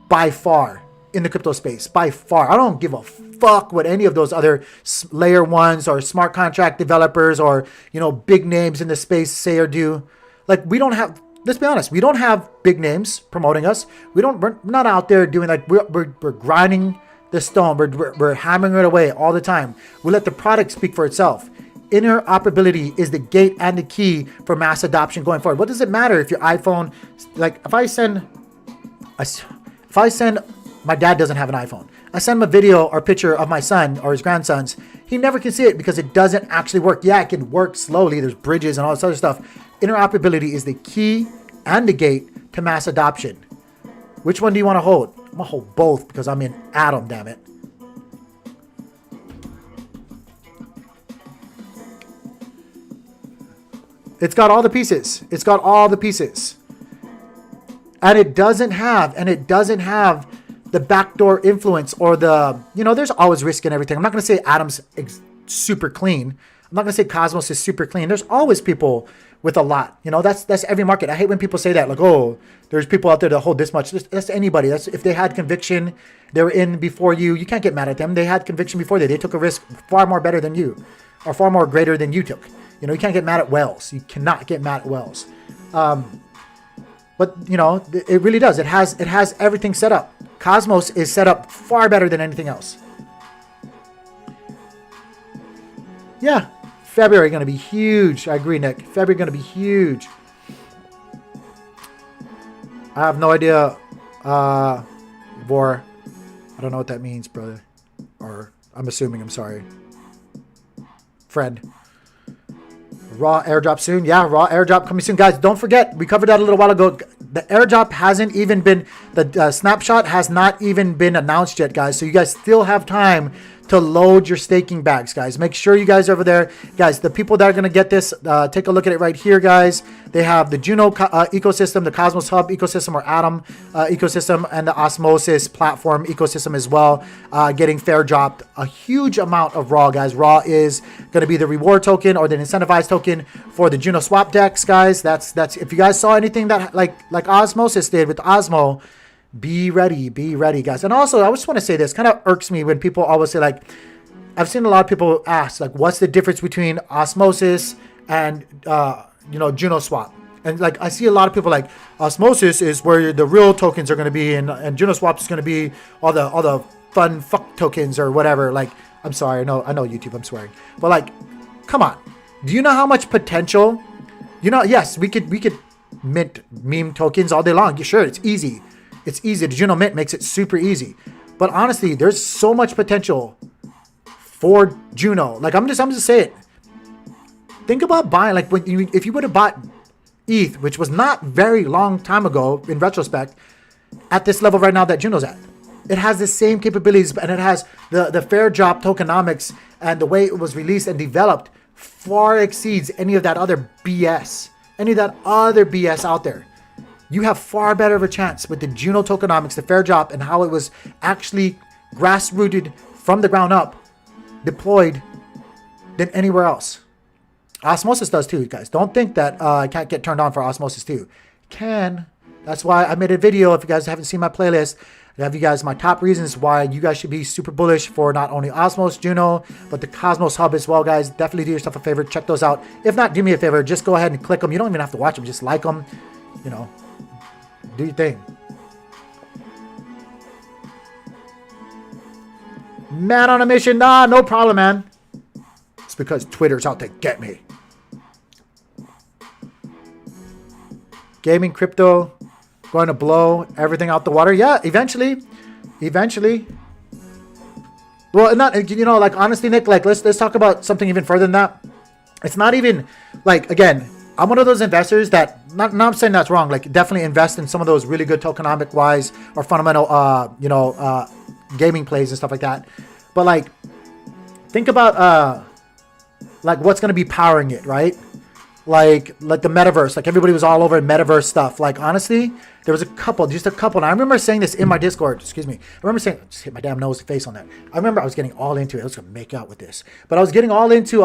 by far in the crypto space. By far. I don't give a fuck what any of those other layer ones or smart contract developers or, big names in the space say or do. Like, we don't have... Let's be honest. We don't have big names promoting us. We're not out there doing like we're grinding the stone. We're hammering it away all the time. We let the product speak for itself. Interoperability is the gate and the key for mass adoption going forward. What does it matter if your iPhone, like if I send, my dad doesn't have an iPhone. I send him a video or picture of my son or his grandsons. He never can see it because it doesn't actually work. Yeah, it can work slowly. There's bridges and all this other stuff. Interoperability is the key and the gate to mass adoption. Which one do you want to hold? I'm going to hold both because I'm in Atom, damn it. It's got all the pieces. It's got all the pieces. And it doesn't have the backdoor influence or the, you know, there's always risk in everything. I'm not going to say Atom's super clean. I'm not going to say Cosmos is super clean. There's always people with a lot. You know, that's every market. I hate when people say that, like, oh, there's people out there that hold this much. That's anybody. That's if they had conviction, they were in before you. You can't get mad at them. They had conviction before they took a risk far more better than you, or far more greater than you took. You know, you can't get mad at Wells. You cannot get mad at Wells. But you know, it really does. It has everything set up. Cosmos is set up far better than anything else. Yeah, February going to be huge. I agree, Nick. February going to be huge. I have no idea, Vor. I don't know what that means, brother. Or I'm assuming. I'm sorry, friend. Raw airdrop soon. Yeah, raw airdrop coming soon. Guys, don't forget, we covered that a little while ago. The airdrop hasn't even been, the snapshot has not even been announced yet, guys. So you guys still have time to load your staking bags, guys. Make sure you guys over there, guys, the people that are going to get this, take a look at it right here, guys. They have the Juno ecosystem, the Cosmos Hub ecosystem, or Atom ecosystem, and the OSMOSIS platform ecosystem as well, getting fair dropped a huge amount of Raw, guys. Raw is going to be the reward token or the incentivized token for the Juno swap decks, guys. That's if you guys saw anything that like OSMOSIS did with Osmo, be ready, guys. And also, I just want to say this, kind of irks me when people always say, like, I've seen a lot of people ask, like, what's the difference between OSMOSIS and, you know, Juno swap? And, like, I see a lot of people like, OSMOSIS is where the real tokens are going to be, and Juno swap is going to be all the fun fuck tokens or whatever. Like, I'm sorry, I know YouTube, I'm swearing. But, like, come on. Do you know how much potential? You know, yes, we could mint meme tokens all day long. Sure, it's easy. It's easy. The Juno Mint makes it super easy. But honestly, there's so much potential for Juno. Like, I'm just saying it. Think about buying, like, if you would have bought ETH, which was not very long time ago in retrospect, at this level right now that Juno's at. It has the same capabilities, and it has the fair drop tokenomics, and the way it was released and developed far exceeds any of that other BS. Any of that other BS out there. You have far better of a chance with the Juno tokenomics, the fair drop, and how it was actually grassrooted from the ground up, deployed, than anywhere else. OSMOSIS does too, guys. Don't think that I can't get turned on for OSMOSIS too. Can. That's why I made a video. If you guys haven't seen my playlist, I have you guys my top reasons why you guys should be super bullish for not only Osmos, Juno, but the Cosmos Hub as well, guys. Definitely do yourself a favor. Check those out. If not, do me a favor. Just go ahead and click them. You don't even have to watch them. Just like them. You know, do your thing. Man on a mission. Nah, no problem, man. It's because Twitter's out to get me. Gaming, crypto, going to blow everything out the water. Yeah, eventually. Well, not, you know, like, honestly, Nick, like, let's talk about something even further than that. It's not even, like, again, I'm one of those investors that, not I'm saying that's wrong, like, definitely invest in some of those really good tokenomic wise or fundamental, you know, gaming plays and stuff like that. But, like, think about, like, what's going to be powering it, right? Like the metaverse, like everybody was all over metaverse stuff. Like, honestly, there was just a couple. And I remember saying this in my Discord, excuse me. I remember saying, just hit my damn nose face on that. I remember I was getting all into it. I was going to make out with this. But I was getting all into,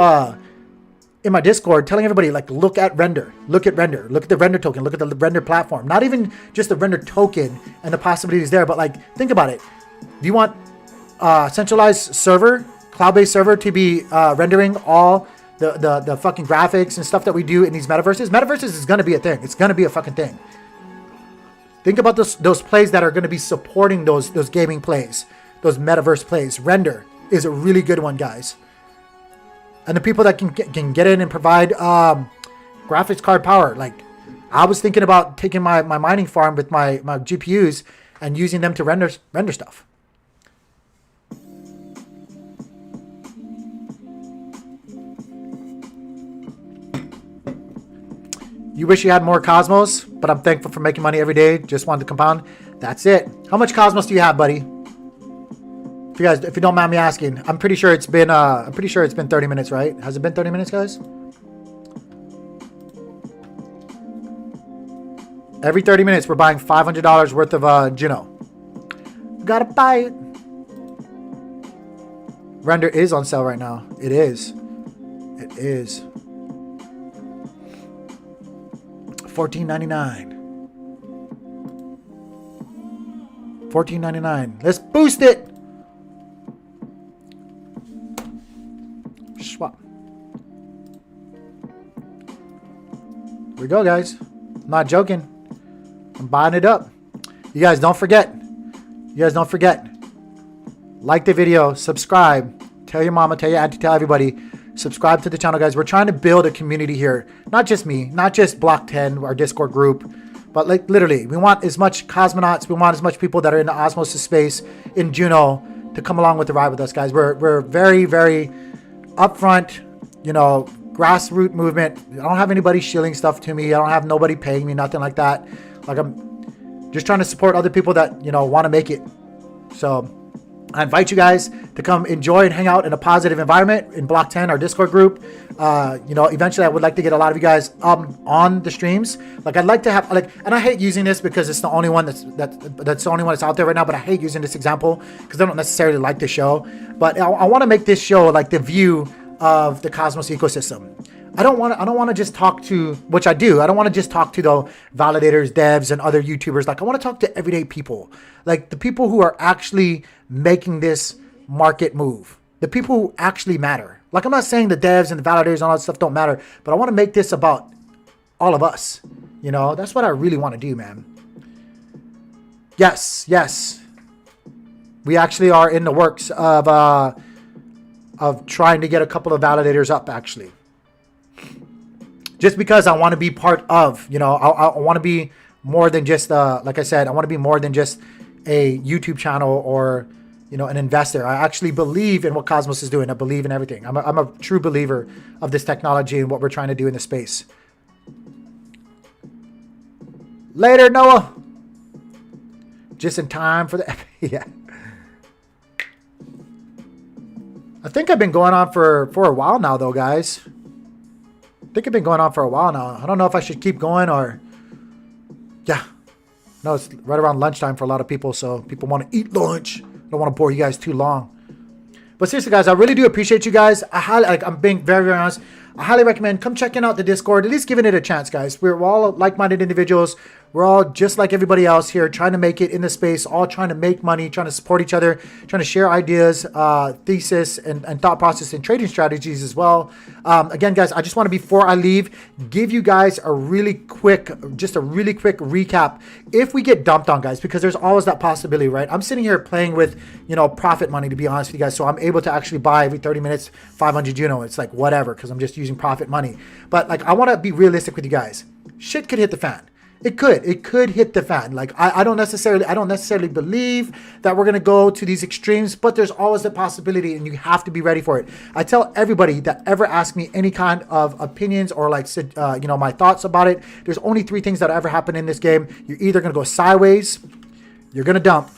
in my Discord, telling everybody, like, look at render. Look at the render token. Look at the render platform. Not even just the render token and the possibilities there, but, like, think about it. Do you want centralized server, cloud-based server to be rendering all the fucking graphics and stuff that we do in these metaverses? Metaverses is going to be a thing. It's going to be a fucking thing. Think about those plays that are going to be supporting those gaming plays, those metaverse plays. Render is a really good one, guys. And the people that can get in and provide graphics card power. Like, I was thinking about taking my mining farm with my GPUs and using them to render stuff. You wish you had more Cosmos, but I'm thankful for making money every day. Just wanted to compound. That's it. How much Cosmos do you have, buddy? If you don't mind me asking, I'm pretty sure it's been 30 minutes, right? Has it been 30 minutes, guys? Every 30 minutes, we're buying $500 worth of Juno. Gotta buy it. Render is on sale right now. It is. It is. $14.99. $14.99. Let's boost it. Swap. Here we go, guys. I'm not joking. I'm buying it up. You guys don't forget. Like the video, subscribe, tell your mama, tell your auntie, tell everybody. Subscribe to the channel, guys. We're trying to build a community here. Not just me, not just Block 10, our Discord group, but like literally, we want as much cosmonauts, we want as much people that are in the osmosis space in Juno to come along with the ride with us, guys. We're very, very upfront, you know, grassroots movement. I don't have anybody shilling stuff to me. I don't have nobody paying me, nothing like that. Like, I'm just trying to support other people that, you know, want to make it. So I invite you guys to come enjoy and hang out in a positive environment in Block 10, our Discord group. You know, eventually I would like to get a lot of you guys on the streams. Like, I'd like to have, like, and I hate using this because it's the only one that's the only one that's out there right now, but I hate using this example because I don't necessarily like the show. But I want to make this show like the view of the Cosmos ecosystem. I don't want to just talk to, which I do. I don't want to just talk to the validators, devs, and other YouTubers. Like, I want to talk to everyday people, like the people who are actually making this market move, the people who actually matter. Like, I'm not saying the devs and the validators and all that stuff don't matter, but I want to make this about all of us. You know, that's what I really want to do, man. Yes. We actually are in the works of trying to get a couple of validators up, actually. Just because I want to be part of, you know, I want to be more than just, like I said, I want to be more than just a YouTube channel or, you know, an investor. I actually believe in what Cosmos is doing. I believe in everything. I'm a true believer of this technology and what we're trying to do in the space. Later, Noah. Just in time for the, yeah. I think I've been going on for a while now, though, guys. I think I've been going on for a while now. I don't know if I should keep going or... Yeah. No, it's right around lunchtime for a lot of people, so people want to eat lunch. I don't want to bore you guys too long. But seriously, guys, I really do appreciate you guys. I'm being very, very honest. I highly recommend come checking out the Discord, at least giving it a chance, guys. We're all like-minded individuals. We're all just like everybody else here, trying to make it in the space, all trying to make money, trying to support each other, trying to share ideas, thesis, and thought process and trading strategies as well. Again, guys, I just want to, before I leave, give you guys a really quick recap if we get dumped on, guys, because there's always that possibility, right? I'm sitting here playing with, you know, profit money, to be honest with you guys, so I'm able to actually buy every 30 minutes 500 Juno. It's like whatever, because I'm just using profit money. But like, I want to be realistic with you guys. Shit could hit the fan. It could hit the fan. Like, I don't necessarily believe that we're going to go to these extremes, but there's always the possibility and you have to be ready for it. I tell everybody that ever asks me any kind of opinions or like, you know, my thoughts about it. There's only 3 things that ever happen in this game. You're either going to go sideways, you're going to dump,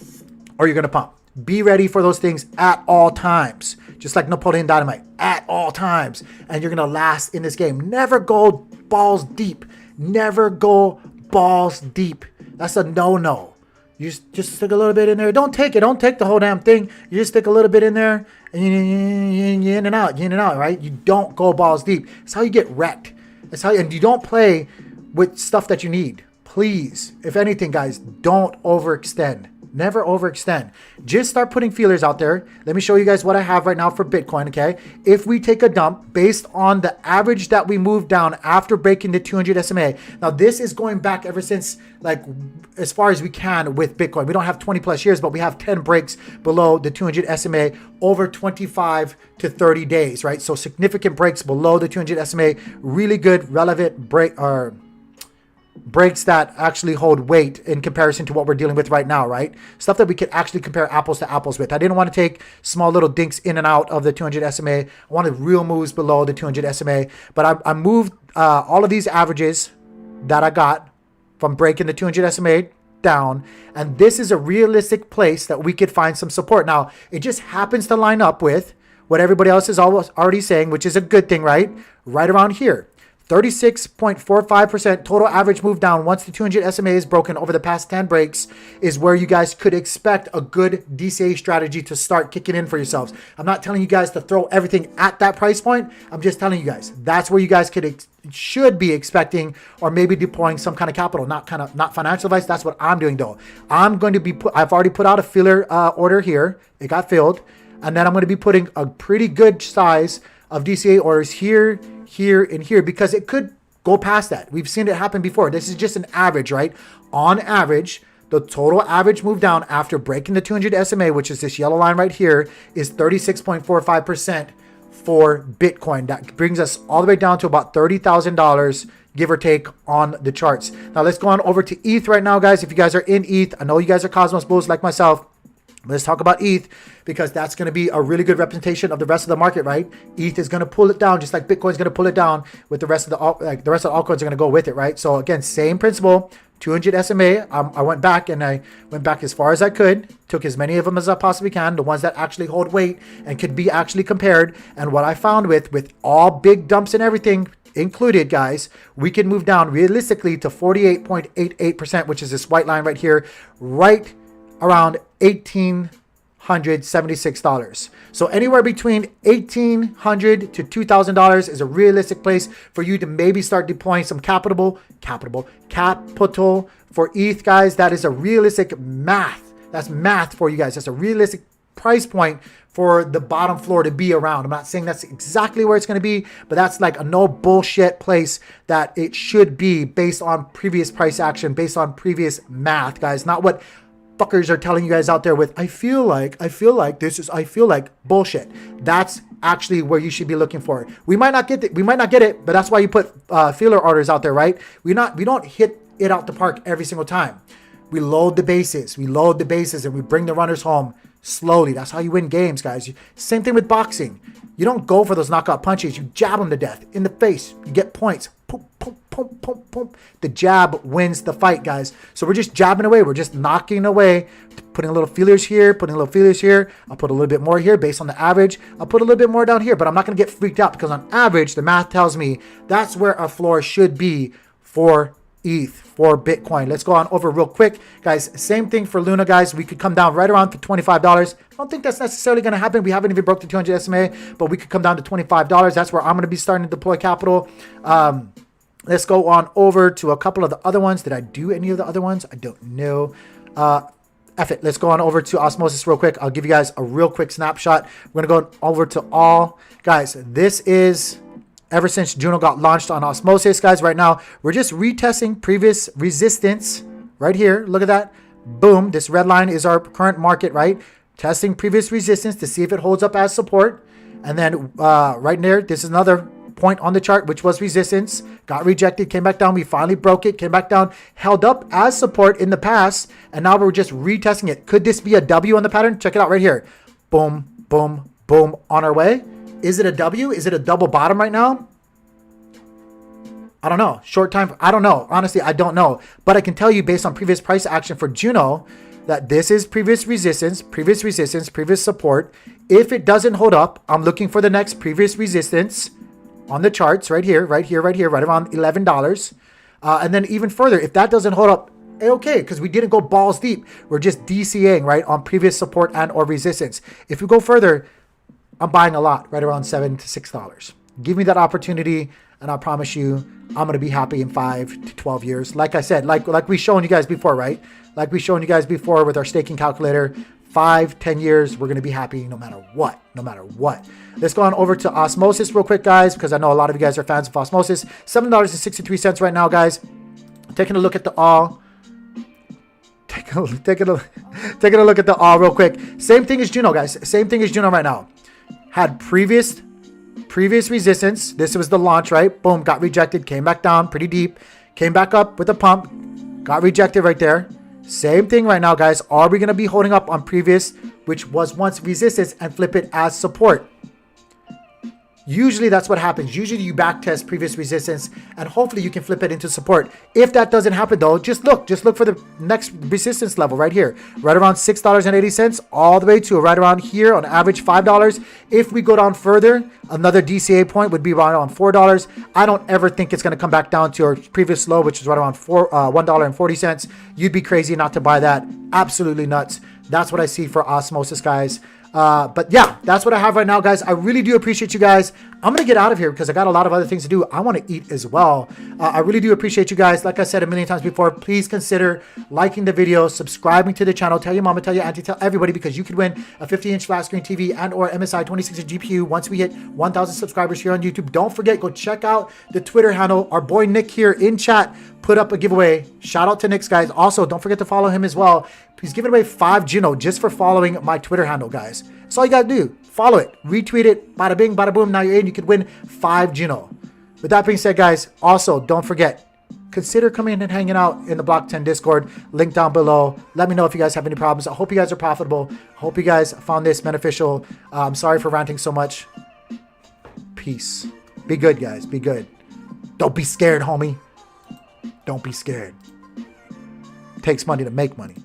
or you're going to pump. Be ready for those things at all times. Just like Napoleon Dynamite, at all times. And you're going to last in this game. Never go balls deep. Never go balls deep. That's a no-no. You just stick a little bit in there. Don't take the whole damn thing. You just stick a little bit in there and you in and out, right? You don't go balls deep. That's how you get wrecked. That's how and you don't play with stuff that you need. Please, if anything, guys, don't overextend. Never overextend. Just start putting feelers out there. Let me show you guys what I have right now for Bitcoin, okay? If we take a dump based on the average that we moved down after breaking the 200 SMA. Now, this is going back ever since, like, as far as we can with Bitcoin. We don't have 20 plus years, but we have 10 breaks below the 200 SMA over 25 to 30 days, right? So significant breaks below the 200 SMA. Really good, relevant breaks that actually hold weight in comparison to what we're dealing with right now, right? Stuff that we could actually compare apples to apples with. I didn't want to take small little dinks in and out of the 200 SMA. I wanted real moves below the 200 SMA. But I moved all of these averages that I got from breaking the 200 SMA down. And this is a realistic place that we could find some support. Now, it just happens to line up with what everybody else is already saying, which is a good thing, right? Right around here. 36.45% total average move down once the 200 SMA is broken over the past 10 breaks is where you guys could expect a good DCA strategy to start kicking in for yourselves. I'm not telling you guys to throw everything at that price point. I'm just telling you guys that's where you guys should be expecting or maybe deploying some kind of capital, not financial advice. That's what I'm doing though. I'm going to be I've already put out a filler order here. It got filled, and then I'm going to be putting a pretty good size of DCA orders here, here, and here, because it could go past that. We've seen it happen before. This is just an average, right? On average, the total average move down after breaking the 200 SMA, which is this yellow line right here, is 36.45% for Bitcoin. That brings us all the way down to about $30,000, give or take, on the charts. Now let's go on over to ETH right now, guys. If you guys are in ETH, I know you guys are Cosmos bulls like myself. Let's talk about ETH, because that's going to be a really good representation of the rest of the market, right? ETH is going to pull it down, just like Bitcoin is going to pull it down. With the rest of the altcoins are going to go with it, right? So again, same principle. 200 SMA. I went back as far as I could. Took as many of them as I possibly can. The ones that actually hold weight and could be actually compared. And what I found with all big dumps and everything included, guys, we can move down realistically to 48.88%, which is this white line right here, right around $1,876. So anywhere between $1,800 to $2,000 is a realistic place for you to maybe start deploying some capital for ETH, guys. That is a realistic math. That's math for you guys. That's a realistic price point for the bottom floor to be around. I'm not saying that's exactly where it's going to be, but that's like a no bullshit place that it should be based on previous price action, based on previous math, guys. Not what fuckers are telling you guys out there with I feel like bullshit. That's actually where you should be looking for. We might not get it, but that's why you put feeler orders out there, right? We don't hit it out the park every single time. We load the bases, and we bring the runners home slowly. That's how you win games, guys. Same thing with boxing. You don't go for those knockout punches. You jab them to death in the face. You get points. Pum, pum, pum, pum, pum. The jab wins the fight, guys. So we're just jabbing away. We're just knocking away, putting a little feelers here, putting a little feelers here. I'll put a little bit more here based on the average. I'll put a little bit more down here, but I'm not going to get freaked out because on average, the math tells me that's where our floor should be for ETH, for Bitcoin. Let's go on over real quick, guys. Same thing for Luna, guys. We could come down right around to $25. I don't think that's necessarily going to happen. We haven't even broke the 200 SMA, but we could come down to $25. That's where I'm going to be starting to deploy capital. Let's go on over to a couple of the other ones. Did I do any of the other ones? I don't know. F it. Let's go on over to Osmosis real quick. I'll give you guys a real quick snapshot. We're going to go over to all. Guys, this is ever since Juno got launched on Osmosis, guys. Right now, we're just retesting previous resistance right here. Look at that. Boom. This red line is our current market, right? Testing previous resistance to see if it holds up as support. And then right there, this is another point on the chart, which was resistance. Got rejected, came back down. We finally broke it, came back down, held up as support in the past. And now we're just retesting it. Could this be a W on the pattern? Check it out right here. Boom, boom, boom, on our way. Is it a W? Is it a double bottom right now? I don't know. Short time. I don't know. Honestly, I don't know. But I can tell you based on previous price action for Juno that this is previous resistance, previous support. If it doesn't hold up, I'm looking for the next previous resistance on the charts right here, right around $11. And then even further, if that doesn't hold up, okay, because we didn't go balls deep. We're just DCAing, right, on previous support and or resistance. If we go further, I'm buying a lot, right around $7 to $6. Give me that opportunity, and I promise you, I'm going to be happy in 5 to 12 years. Like I said, like we've shown you guys before, right? Like we've shown you guys before with our staking calculator, 5, 10 years, we're going to be happy no matter what, Let's go on over to Osmosis real quick, guys, because I know a lot of you guys are fans of Osmosis. $7.63 right now, guys. Taking a look at the all. Taking a look at the all real quick. Same thing as Juno, guys. Same thing as Juno right now. Had previous resistance. This was the launch, right? Boom, got rejected, came back down pretty deep, came back up with a pump, got rejected right there. Same thing right now, guys. Are we going to be holding up on previous, which was once resistance, and flip it as support? Usually that's what happens. Usually you back test previous resistance and hopefully you can flip it into support. If that doesn't happen though, just look for the next resistance level right here, right around $6.80 all the way to right around here on average $5. If we go down further, another DCA point would be right around $4. I don't ever think it's going to come back down to our previous low, which is right around $1.40. You'd be crazy not to buy that. Absolutely nuts. That's what I see for Osmosis, guys. But yeah, that's what I have right now, guys. I really do appreciate you guys. I'm going to get out of here because I got a lot of other things to do. I want to eat as well. I really do appreciate you guys. Like I said a million times before, please consider liking the video, subscribing to the channel, tell your mama, tell your auntie, tell everybody, because you could win a 50-inch flat screen TV and or MSI 26-inch GPU once we hit 1,000 subscribers here on YouTube. Don't forget, go check out the Twitter handle. Our boy Nick here in chat put up a giveaway. Shout out to Nick's, guys. Also, don't forget to follow him as well. He's giving away 5 Juno just for following my Twitter handle, guys. That's all you gotta do. Follow it, retweet it, bada bing, bada boom. Now you're in. You could win 5 Juno. With that being said, guys, also don't forget, consider coming and hanging out in the Block 10 Discord. Link down below. Let me know if you guys have any problems. I hope you guys are profitable. I hope you guys found this beneficial. I'm sorry for ranting so much. Peace. Be good, guys. Be good. Don't be scared, homie. Don't be scared. It takes money to make money.